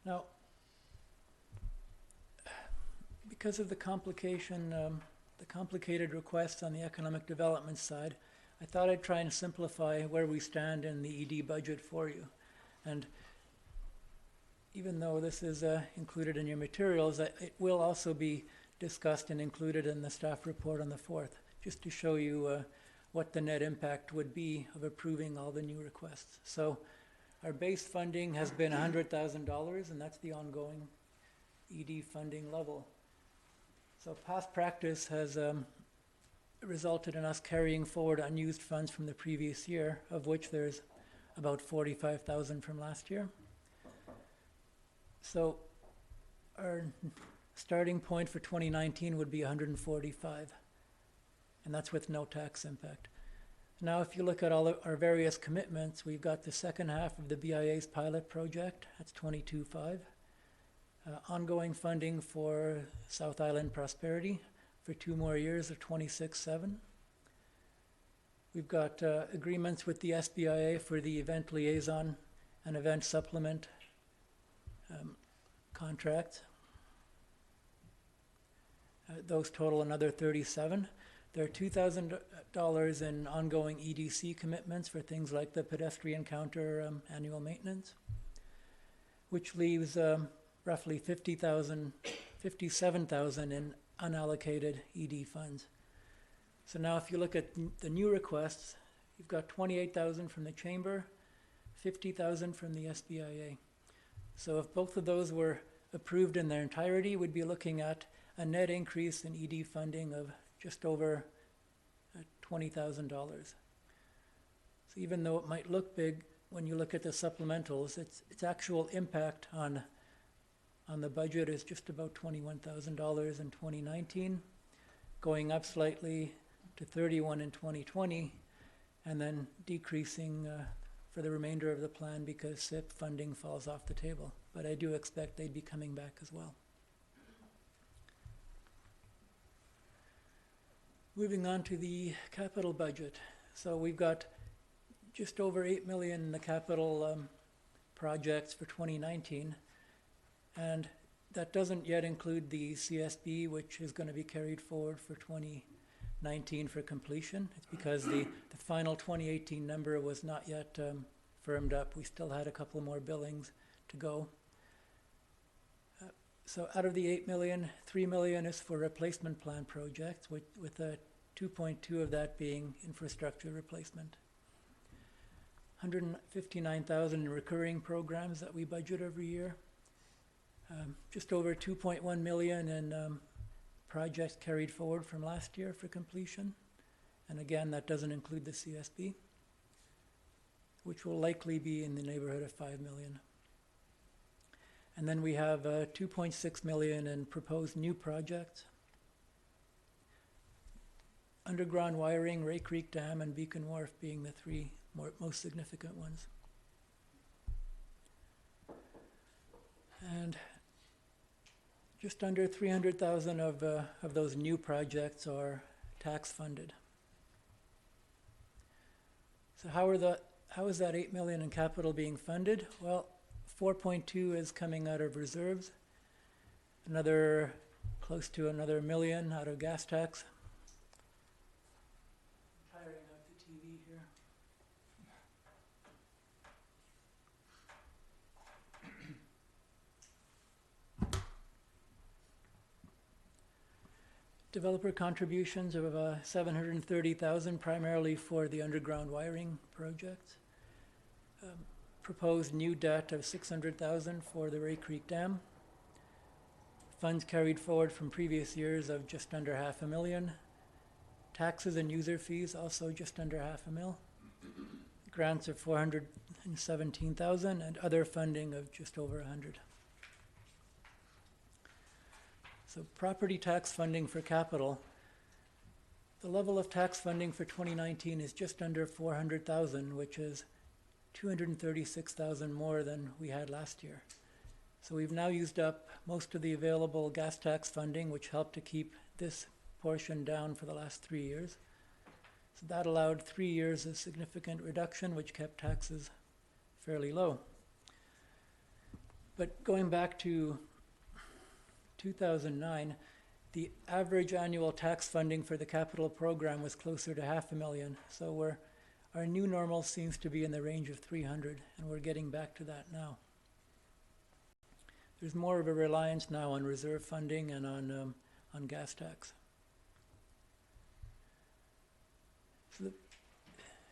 Now, because of the complicated requests on the economic development side, I thought I'd try and simplify where we stand in the ED budget for you. And even though this is included in your materials, it will also be discussed and included in the staff report on the 4th, just to show you what the net impact would be of approving all the new requests. So our base funding has been $100,000, and that's the ongoing ED funding level. So past practice has resulted in us carrying forward unused funds from the previous year, of which there's about $45,000 from last year. So our starting point for 2019 would be 145, and that's with no tax impact. Now, if you look at all of our various commitments, we've got the second half of the BIA's pilot project, that's 22.5. Ongoing funding for South Island Prosperity for 2 more years of 26.7. We've got agreements with the SBIA for the event liaison and event supplement contracts. Those total another 37. There are $2,000 in ongoing EDC commitments for things like the pedestrian counter annual maintenance, which leaves roughly $57,000 in unallocated ED funds. So now if you look at the new requests, you've got $28,000 from the Chamber, $50,000 from the SBIA. So if both of those were approved in their entirety, we'd be looking at a net increase in ED funding of just over $20,000. So even though it might look big when you look at the supplementals, its actual impact on the budget is just about $21,000 in 2019, going up slightly to $31,000 in 2020, and then decreasing for the remainder of the plan because SIP funding falls off the table. But I do expect they'd be coming back as well. Moving on to the capital budget. So we've got just over $8 million in the capital projects for 2019. And that doesn't yet include the CSB, which is going to be carried forward for 2019 for completion. It's because the final 2018 number was not yet firmed up. We still had a couple more billings to go. So out of the $8 million, $3 million is for replacement plan projects, with 2.2 of that being infrastructure replacement. $159,000 in recurring programs that we budget every year. Just over $2.1 million in projects carried forward from last year for completion. And again, that doesn't include the CSB, which will likely be in the neighborhood of $5 million. And then we have $2.6 million in proposed new projects. Underground wiring, Ray Creek Dam, and Beacon Wharf being the 3 most significant ones. And just under $300,000 of those new projects are tax funded. So how is that $8 million in capital being funded? Well, 4.2 is coming out of reserves. Close to another $1 million out of gas tax. I'm tiring out the TV here. Developer contributions of $730,000, primarily for the underground wiring project. Proposed new debt of $600,000 for the Ray Creek Dam. Funds carried forward from previous years of just under $500,000. Taxes and user fees also just under $500,000. Grants of $417,000 and other funding of just over $100,000. So property tax funding for capital. The level of tax funding for 2019 is just under $400,000, which is $236,000 more than we had last year. So we've now used up most of the available gas tax funding, which helped to keep this portion down for the last 3 years. So that allowed 3 years of significant reduction, which kept taxes fairly low. But going back to 2009, the average annual tax funding for the capital program was closer to $500,000. So our new normal seems to be in the range of $300,000, and we're getting back to that now. There's more of a reliance now on reserve funding and on gas tax. So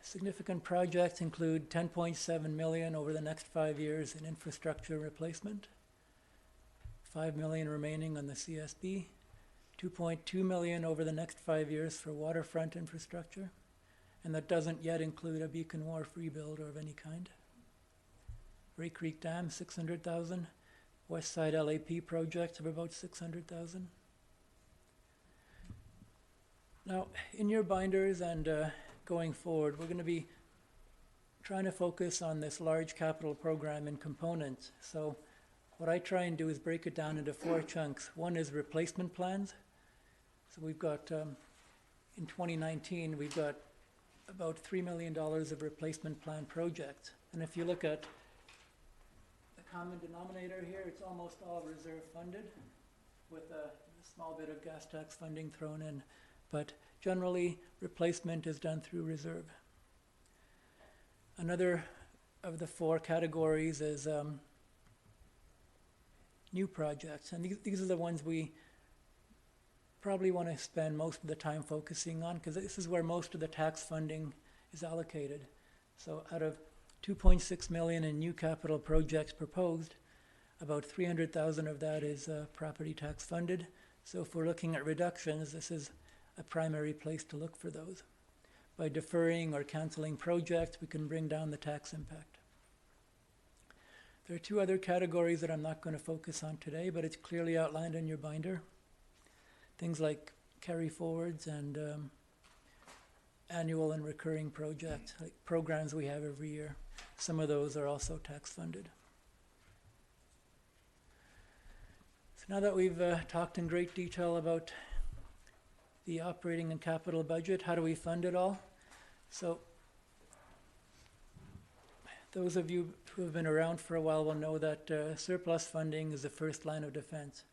Significant projects include 10.7 million over the next 5 years in infrastructure replacement, 5 million remaining on the CSB, 2.2 million over the next 5 years for waterfront infrastructure, and that doesn't yet include a Beacon Wharf rebuild or of any kind. Ray Creek Dam, 600,000. West Side LAP projects of about 600,000. Now, in your binders and going forward, we're going to be trying to focus on this large capital program in components. So what I try and do is break it down into 4 chunks. One is replacement plans. So we've got, in 2019, we've got about $3 million of replacement plan projects. And if you look at the common denominator here, it's almost all reserve funded with a small bit of gas tax funding thrown in. But generally, replacement is done through reserve. Another of the 4 categories is new projects. And these are the ones we probably want to spend most of the time focusing on, because this is where most of the tax funding is allocated. So out of 2.6 million in new capital projects proposed, about 300,000 of that is property tax funded. So if we're looking at reductions, this is a primary place to look for those. By deferring or canceling projects, we can bring down the tax impact. There are 2 other categories that I'm not going to focus on today, but it's clearly outlined in your binder. Things like carry forwards and annual and recurring projects, like programs we have every year. Some of those are also tax funded. So now that we've talked in great detail about the operating and capital budget, how do we fund it all? So those of you who have been around for a while will know that surplus funding is the first line of defense.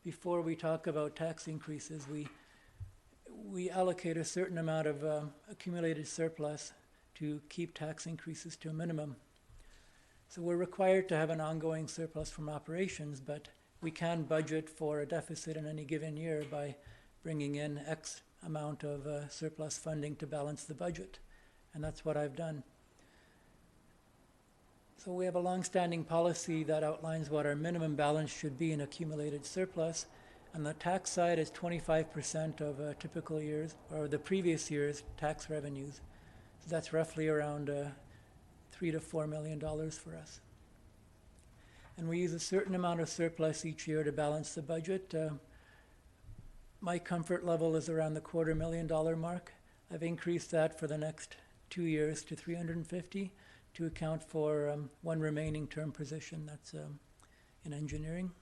Before we talk about tax increases, we allocate a certain amount of accumulated surplus to keep tax increases to a minimum. So we're required to have an ongoing surplus from operations, but we can budget for a deficit in any given year by bringing in X amount of surplus funding to balance the budget. And that's what I've done. So we have a long-standing policy that outlines what our minimum balance should be in accumulated surplus. On the tax side is 25% of a typical year's, or the previous year's, tax revenues. So that's roughly around $3 to $4 million for us. And we use a certain amount of surplus each year to balance the budget. My comfort level is around the $250,000 mark. I've increased that for the next 2 years to 350 to account for 1 remaining term position that's in engineering.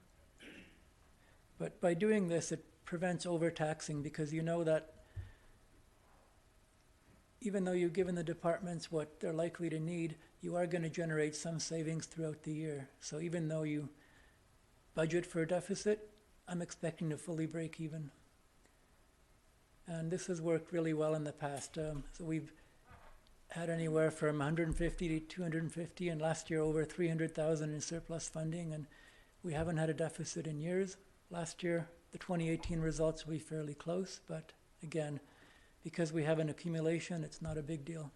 But by doing this, it prevents overtaxing, because you know that even though you've given the departments what they're likely to need, you are going to generate some savings throughout the year. So even though you budget for a deficit, I'm expecting to fully break even. And this has worked really well in the past. So we've had anywhere from 150 to 250, and last year over 300,000 in surplus funding, and we haven't had a deficit in years. Last year, the 2018 results will be fairly close, but again, because we have an accumulation, it's not a big deal.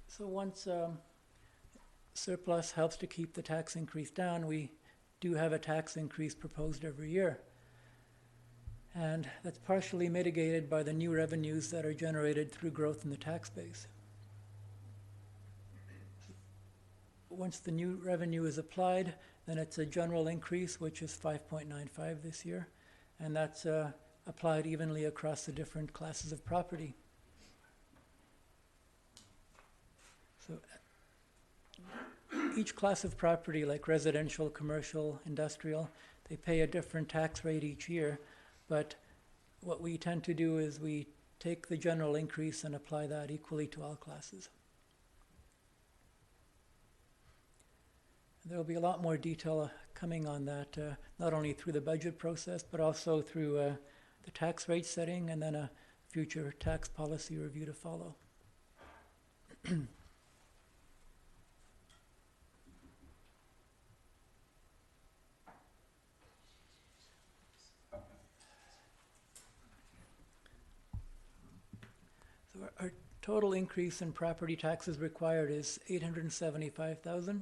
So once surplus helps to keep the tax increase down, we do have a tax increase proposed every year. And that's partially mitigated by the new revenues that are generated through growth in the tax base. Once the new revenue is applied, then it's a general increase, which is 5.95 this year, and that's applied evenly across the different classes of property. So each class of property, like residential, commercial, industrial, they pay a different tax rate each year. But what we tend to do is we take the general increase and apply that equally to all classes. There will be a lot more detail coming on that, not only through the budget process, but also through the tax rate setting and then a future tax policy review to follow. our total increase in property taxes required is $875,000,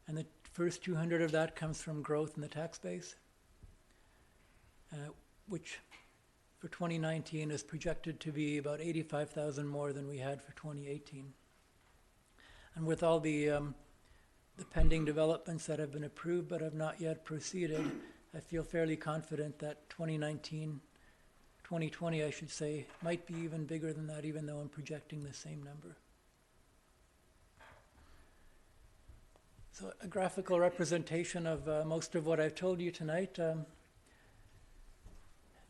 and the first 200 of that comes from growth in the tax base, which for 2019 is projected to be about 85,000 more than we had for 2018. And with all the pending developments that have been approved but have not yet proceeded, I feel fairly confident that 2020 I should say, might be even bigger than that, even though I'm projecting the same number. So a graphical representation of most of what I've told you tonight.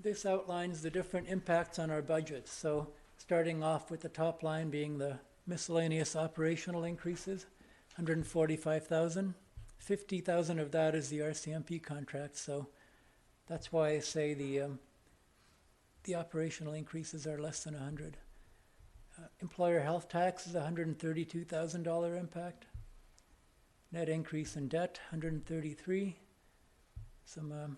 This outlines the different impacts on our budget. So starting off with the top line being the miscellaneous operational increases, 145,000. 50,000 of that is the Rcmp contract. So that's why I say the operational increases are less than 100. Employer health tax is $132,000 impact. Net increase in debt, 133. Some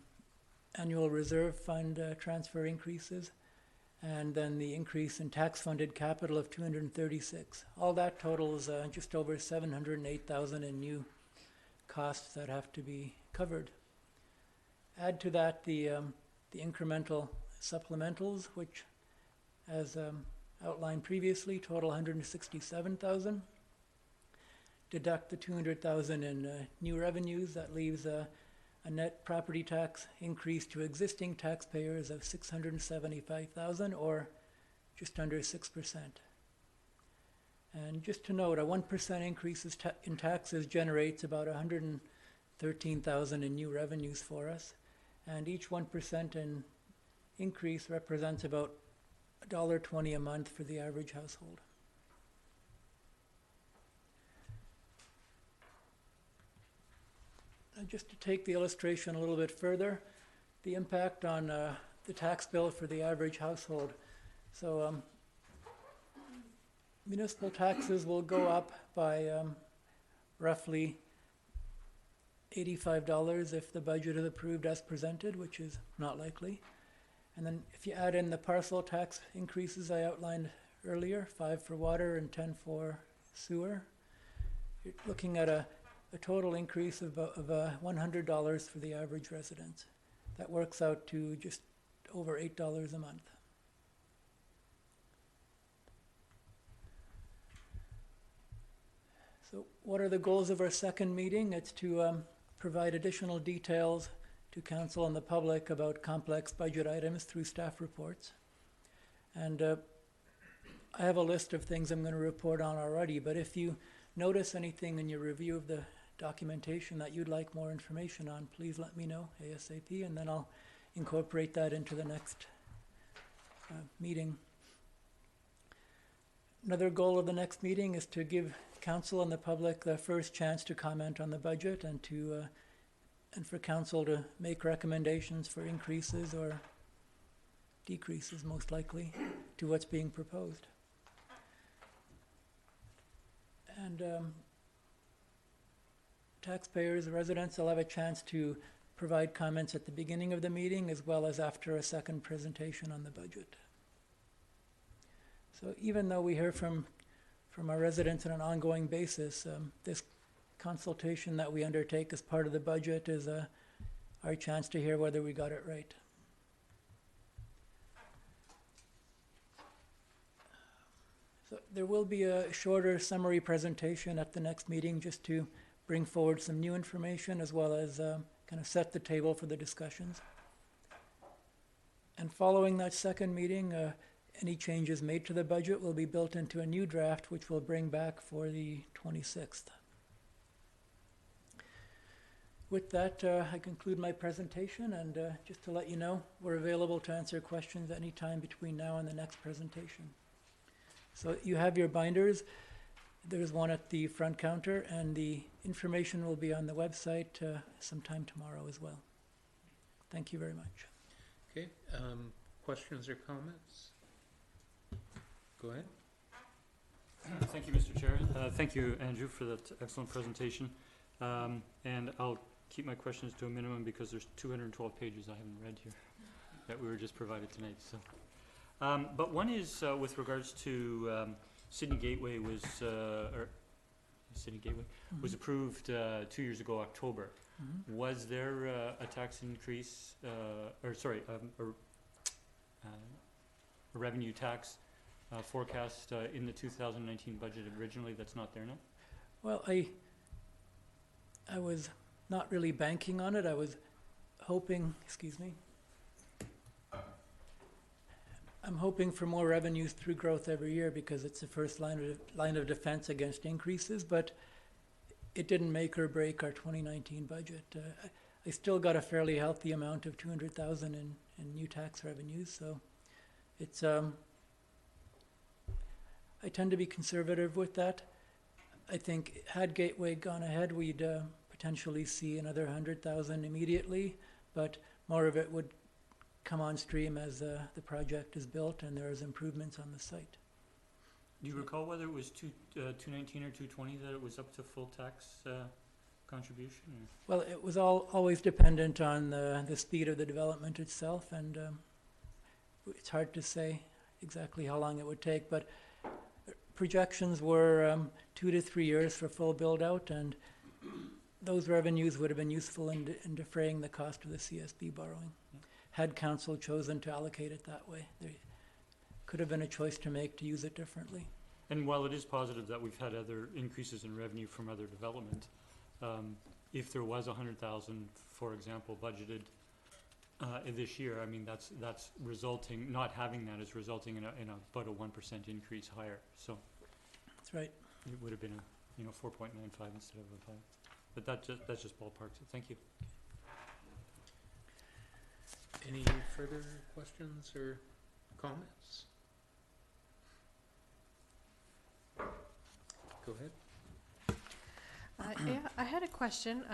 annual reserve fund transfer increases, and then the increase in tax-funded capital of 236. All that totals just over 708,000 in new costs that have to be covered. Add to that the incremental supplementals, which, as outlined previously, total 167,000. Deduct the 200,000 in new revenues. That leaves a net property tax increase to existing taxpayers of 675,000, or just under 6%. And just to note, a 1% increase in taxes generates about 113,000 in new revenues for us, and each 1% in increase represents about $1.20 a month for the average household. And just to take the illustration a little bit further, the impact on the tax bill for the average household. So municipal taxes will go up by roughly $85 if the budget is approved as presented, which is not likely. And then if you add in the parcel tax increases I outlined earlier, 5 for water and 10 for sewer, you're looking at a total increase of $100 for the average resident. That works out to just over $8 a month. So what are the goals of our second meeting? It's to provide additional details to council and the public about complex budget items through staff reports. And I have a list of things I'm going to report on already, but if you notice anything in your review of the documentation that you'd like more information on, please let me know ASAP, and then I'll incorporate that into the next meeting. Another goal of the next meeting is to give council and the public the first chance to comment on the budget, and to and for council to make recommendations for increases or decreases, most likely, to what's being proposed. And taxpayers, residents will have a chance to provide comments at the beginning of the meeting as well as after a second presentation on the budget. So even though we hear from our residents on an ongoing basis, this consultation that we undertake as part of the budget is our chance to hear whether we got it right. So there will be a shorter summary presentation at the next meeting, just to bring forward some new information as well as kind of set the table for the discussions. And following that second meeting, any changes made to the budget will be built into a new draft, which we'll bring back for the 26th. With that, I conclude my presentation, and just to let you know, we're available to answer questions any time between now and the next presentation. So you have your binders. There's one at the front counter, and the information will be on the website sometime tomorrow as well. Thank you very much. Okay, questions or comments? Go ahead. Thank you, Mr. Chair. Thank you, Andrew, for that excellent presentation. And I'll keep my questions to a minimum because there's 212 pages I haven't read here that we were just provided tonight. So But one is with regards to Sydney Gateway Sydney Gateway was approved 2 years ago, October. Was there a tax increase, a revenue tax forecast in the 2019 budget originally that's not there now? Well, I was not really banking on it. I was hoping, I'm hoping for more revenues through growth every year because it's the first line of defense against increases, but it didn't make or break our 2019 budget. I still got a fairly healthy amount of $200,000 in new tax revenues, so it's I tend to be conservative with that. I think had Gateway gone ahead, we'd potentially see another 100,000 immediately, but more of it would come on stream as the project is built and there's improvements on the site. Do you recall whether it was 219 or 220 that it was up to full tax contribution? Or? Well, it was always dependent on the speed of the development itself, and it's hard to say exactly how long it would take, but projections were 2 to 3 years for full build out, and those revenues would have been useful in defraying the cost of the CSB borrowing. Had council chosen to allocate it that way, there could have been a choice to make to use it differently. And while it is positive that we've had other increases in revenue from other development, if there was 100,000, for example, budgeted this year, I mean that's resulting. Not having that is resulting in about a 1% increase higher. So that's right. It would have been a 4.95 instead of a 5. But that's just ballpark. So thank you. Any further questions or comments? Go ahead. Yeah, I had a question.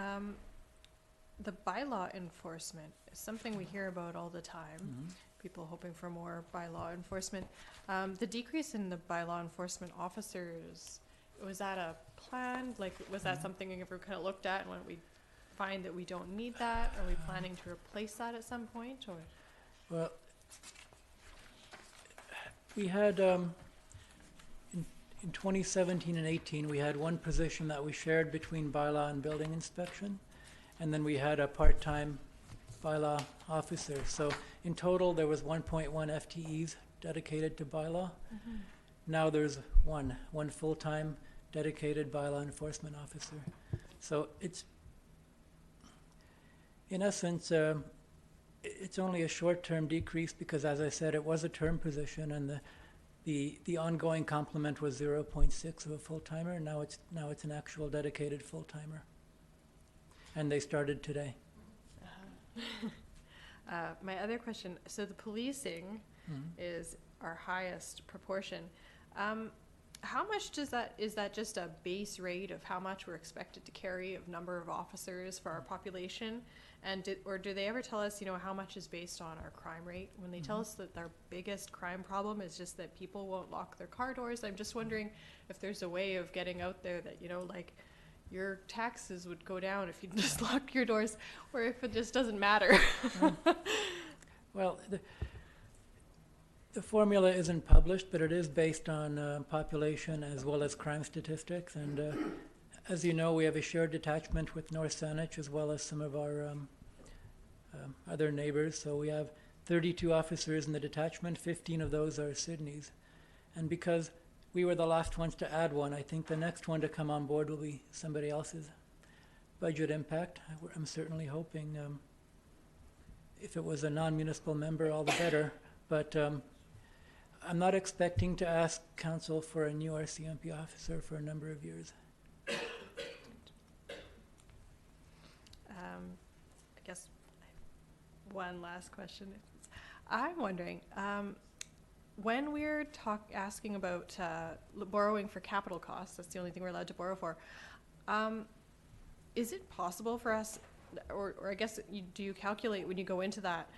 The bylaw enforcement is something we hear about all the time. People hoping for more bylaw enforcement. The decrease in the bylaw enforcement officers, was that a plan? Like, was that something we ever kind of looked at, and when we find that we don't need that, are we planning to replace that at some point, or? Well, we had in 2017 and 18, we had one position that we shared between bylaw and building inspection, and then we had a part-time bylaw officer. So in total, there was 1.1 FTEs dedicated to bylaw. Now there's one full-time dedicated bylaw enforcement officer. So it's, in essence, it's only a short-term decrease because, as I said, it was a term position, and the ongoing complement was 0.6 of a full-timer. Now it's an actual dedicated full-timer, and they started today. My other question, so the policing is our highest proportion. How much is that just a base rate of how much we're expected to carry of number of officers for our population? And do they ever tell us, how much is based on our crime rate? When they tell us that our biggest crime problem is just that people won't lock their car doors, I'm just wondering if there's a way of getting out there that, like, your taxes would go down if you just lock your doors, or if it just doesn't matter. Well, the formula isn't published, but it is based on population as well as crime statistics. And as you know, we have a shared detachment with North Saanich as well as some of our other neighbors. So we have 32 officers in the detachment, 15 of those are Sydney's. And because we were the last ones to add one, I think the next one to come on board will be somebody else's budget impact. I'm certainly hoping if it was a non-municipal member, all the better. But I'm not expecting to ask council for a new Rcmp officer for a number of years. I guess one last question. I'm wondering, when we're asking about borrowing for capital costs, that's the only thing we're allowed to borrow for, is it possible for us, or I guess do you calculate when you go into that,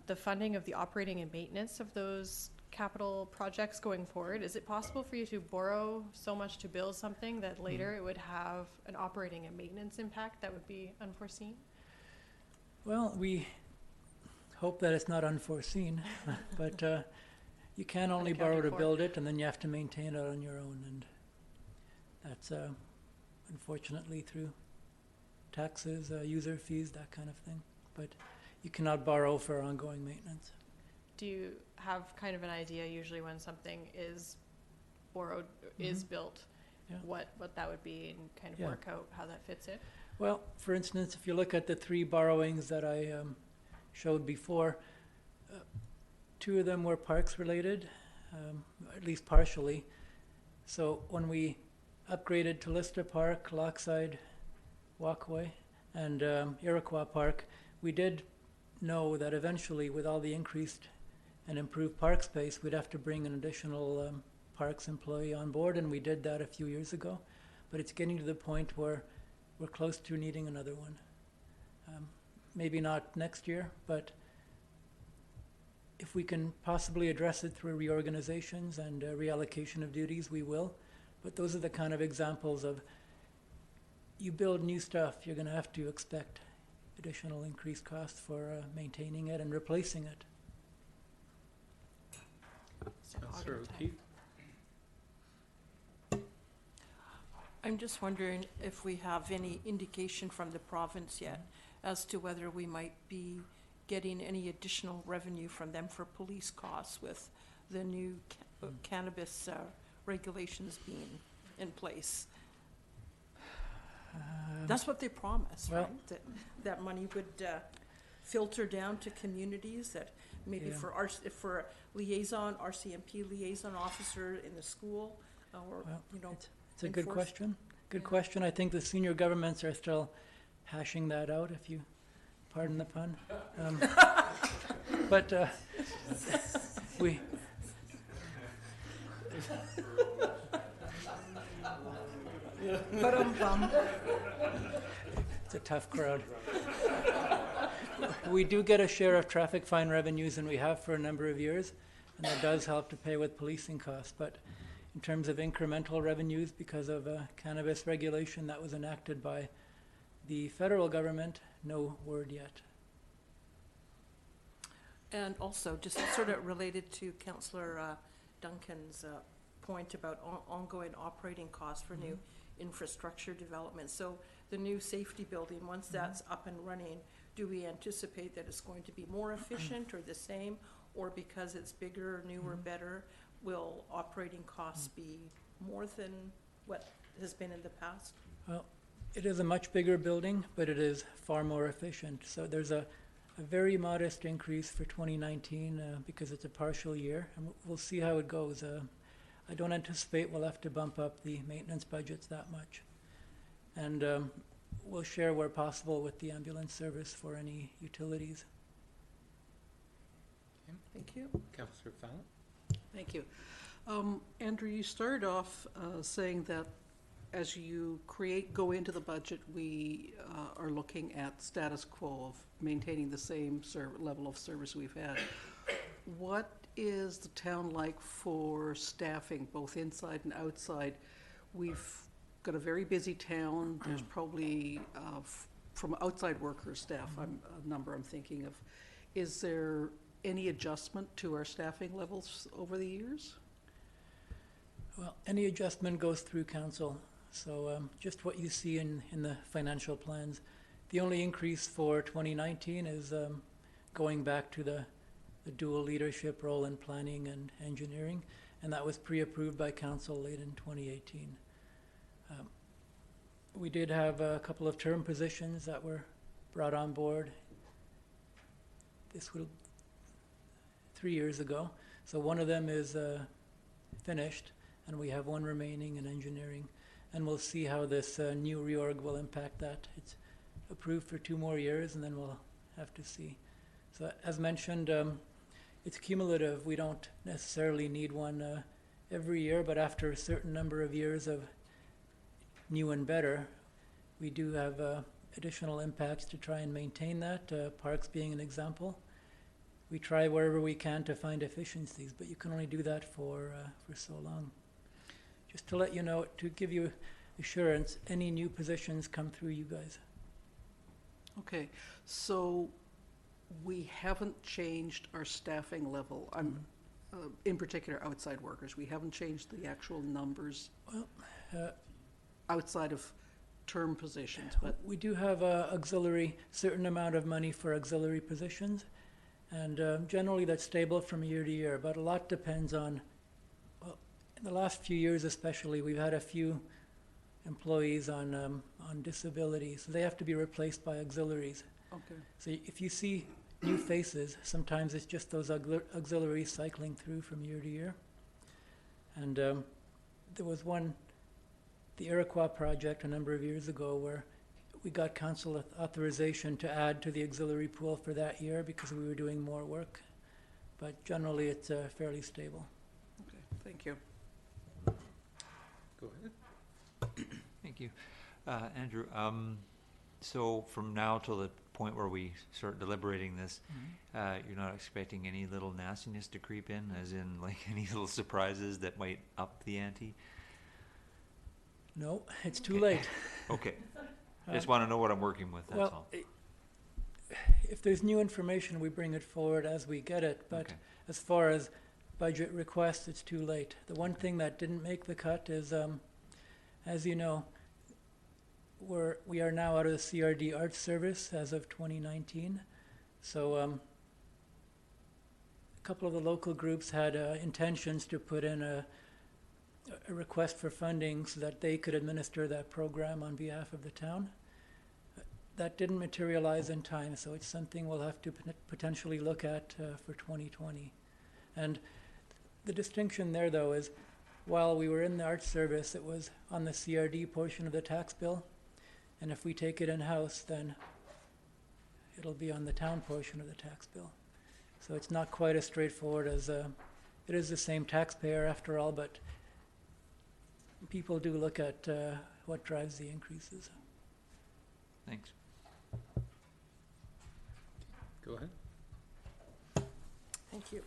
the funding of the operating and maintenance of those capital projects going forward? Is it possible for you to borrow so much to build something that later it would have an operating and maintenance impact that would be unforeseen? Well, we hope that it's not unforeseen, but you can only Unaccounted borrow to for. build it, and then you have to maintain it on your own, and that's unfortunately through taxes, user fees, that kind of thing. But you cannot borrow for ongoing maintenance. Do you have kind of an idea usually when something is borrowed, is built, Yeah. what that would be and kind of Yeah. work out how that fits in? Well, for instance, if you look at the 3 borrowings that I showed before, 2 of them were parks related, at least partially. So when we upgraded to Lister Park, Lochside Walkway, and Iroquois Park, we did know that eventually, with all the increased and improved park space, we'd have to bring an additional parks employee on board, and we did that a few years ago. But it's getting to the point where we're close to needing another one. Maybe not next year, but if we can possibly address it through reorganizations and reallocation of duties, we will. But those are the kind of examples of, you build new stuff, you're going to have to expect additional increased costs for maintaining it and replacing it. So Councillor August time. O'Keefe? I'm just wondering if we have any indication from the province yet as to whether we might be getting any additional revenue from them for police costs with the new cannabis regulations being in place. That's what they promised, well- right? That money would filter down to communities, that maybe Yeah. for liaison, RCMP liaison officer in the school, or, Well, you know. It's a good enforce- question. Good Yeah. question. I think the senior governments are still hashing that out, if you pardon the pun. But we. It's a tough crowd. We do get a share of traffic fine revenues, and we have for a number of years, and that does help to pay with policing costs. But in terms of incremental revenues, because of cannabis regulation that was enacted by the federal government, no word yet. And also, just sort of related to Councillor Duncan's point about ongoing operating costs for new infrastructure development. So the new safety building, once that's up and running, do we anticipate that it's going to be more efficient or the same? Or because it's bigger, newer, better, will operating costs be more than what has been in the past? Well, it is a much bigger building, but it is far more efficient. So there's a very modest increase for 2019 because it's a partial year, and we'll see how it goes. I don't anticipate we'll have to bump up the maintenance budgets that much. And we'll share where possible with the ambulance service for any utilities. Thank you. Councillor Fallon? Thank you. Andrew, you started off saying that as you go into the budget, we are looking at status quo of maintaining the same level of service we've had. What is the town like for staffing, both inside and outside? We've got a very busy town. There's probably, from outside workers, staff, a number I'm thinking of. Is there any adjustment to our staffing levels over the years? Well, any adjustment goes through council. So just what you see in the financial plans. The only increase for 2019 is going back to the dual leadership role in planning and engineering, and that was pre-approved by council late in 2018. We did have a couple of term positions that were brought on board. This will 3 years ago. So one of them is finished, and we have one remaining in engineering. And we'll see how this new reorg will impact that. It's approved for 2 more years, and then we'll have to see. So as mentioned, it's cumulative. We don't necessarily need one every year, but after a certain number of years of new and better, we do have additional impacts to try and maintain that, parks being an example. We try wherever we can to find efficiencies, but you can only do that for so long. Just to let you know, to give you assurance, any new positions come through you guys. Okay, so we haven't changed our staffing level. I'm, in particular, outside workers. We haven't changed the actual numbers outside of term positions, but We do have auxiliary, certain amount of money for auxiliary positions, and generally that's stable from year to year, but a lot depends on, well, in the last few years especially, we've had a few employees on disability, so they have to be replaced by auxiliaries. okay. So if you see new faces, sometimes it's just those auxiliaries cycling through from year to year. And there was one, the Iroquois project a number of years ago, where we got council authorization to add to the auxiliary pool for that year because we were doing more work. But generally, it's fairly stable. Okay, thank you. Go ahead. Thank you. Andrew, so from now till the point where we start deliberating this, you're not expecting any little nastiness to creep in, as in like any little surprises that might up the ante? No, it's too late. Okay. Just want to know what I'm working with, that's all. If there's new information, we bring it forward as we get it, but Okay. as far as budget requests, it's too late. The one thing that didn't make the cut is, as you know, we are now out of the CRD Arts Service as of 2019. So a couple of the local groups had intentions to put in a request for funding so that they could administer that program on behalf of the town. That didn't materialize in time, so it's something we'll have to potentially look at for 2020. And the distinction there, though, is while we were in the Arts Service, it was on the CRD portion of the tax bill. And if we take it in-house, then it'll be on the town portion of the tax bill. So it's not quite as straightforward as, it is the same taxpayer after all, but people do look at what drives the increases. Thanks. Go ahead. Thank you.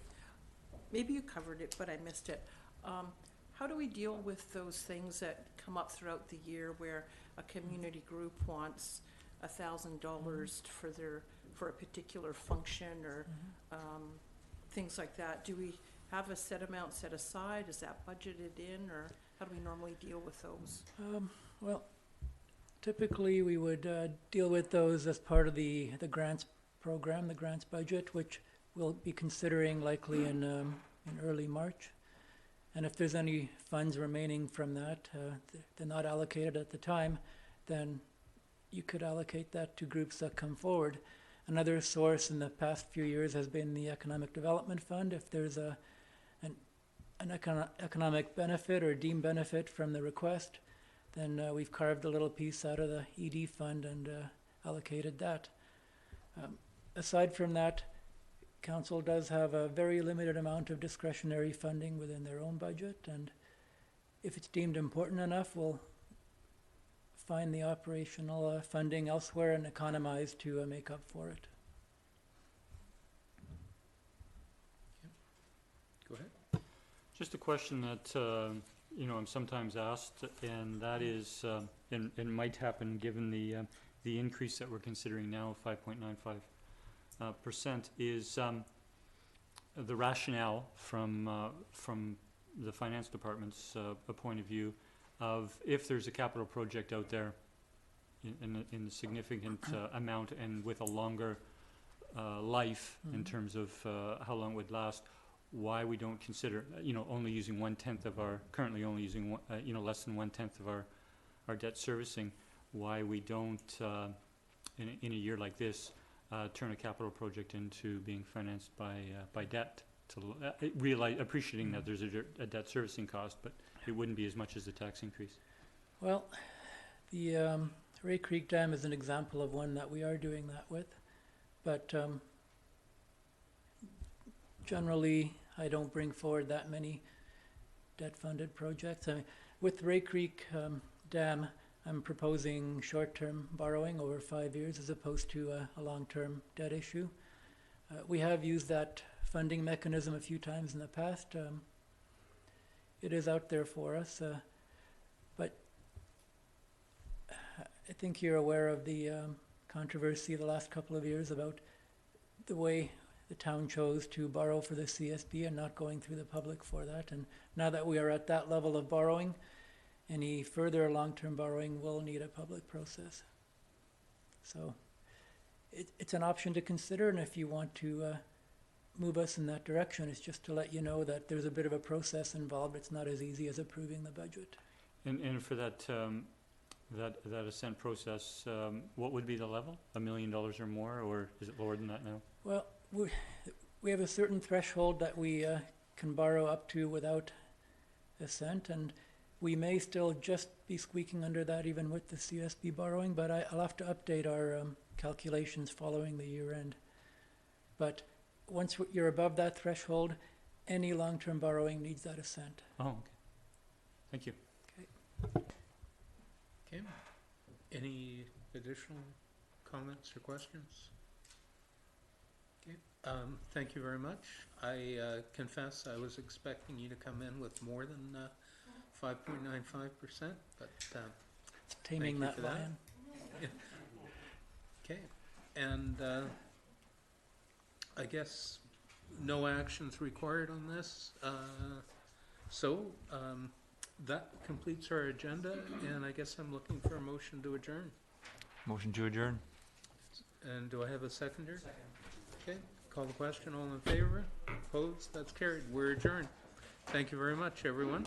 Maybe you covered it, but I missed it. How do we deal with those things that come up throughout the year where a community group wants $1,000 for a particular function or things like that? Do we have a set amount set aside? Is that budgeted in, or how do we normally deal with those? Well, typically we would deal with those as part of the grants program, the grants budget, which we'll be considering likely in early March. And if there's any funds remaining from that, they're not allocated at the time, then you could allocate that to groups that come forward. Another source in the past few years has been the Economic Development Fund. If there's an economic benefit or deemed benefit from the request, then we've carved a little piece out of the ED fund and allocated that. Aside from that, Council does have a very limited amount of discretionary funding within their own budget, and if it's deemed important enough, we'll find the operational funding elsewhere and economize to make up for it. Go ahead. Just a question that, I'm sometimes asked, and that is, and it might happen given the increase that we're considering now, 5.95%, is the rationale from the finance department's point of view of if there's a capital project out there in a significant amount and with a longer life in terms of how long it would last, why we don't consider, only using currently only using, less than 1/10 of our debt servicing, why we don't, in a year like this, turn a capital project into being financed by debt, to appreciating that there's a debt servicing cost, but it wouldn't be as much as the tax increase. Well, the Ray Creek Dam is an example of one that we are doing that with, but generally I don't bring forward that many debt-funded projects. I mean, with Ray Creek Dam, I'm proposing short-term borrowing over 5 years as opposed to a long-term debt issue. We have used that funding mechanism a few times in the past. It is out there for us, but I think you're aware of the controversy the last couple of years about the way the town chose to borrow for the CSB and not going through the public for that. And now that we are at that level of borrowing, any further long-term borrowing will need a public process. So it's an option to consider, and if you want to move us in that direction, it's just to let you know that there's a bit of a process involved. It's not as easy as approving the budget. And for that assent process, what would be the level? $1 million or more, or is it lower than that now? Well, we have a certain threshold that we can borrow up to without assent, and we may still just be squeaking under that even with the CSB borrowing, but I'll have to update our calculations following the year end. But once you're above that threshold, any long-term borrowing needs that assent. Oh, okay. Thank you. Okay. Any additional comments or questions? Okay. Thank you very much. I confess I was expecting you to come in with more than 5.95%, but It's taming thank you that for that. lion. Okay. And I guess no actions required on this. So that completes our agenda, and I guess I'm looking for a motion to adjourn. Motion to adjourn. And do I have a seconder? Second. Okay, call the question. All in favor? Opposed? That's carried. We're adjourned. Thank you very much, everyone.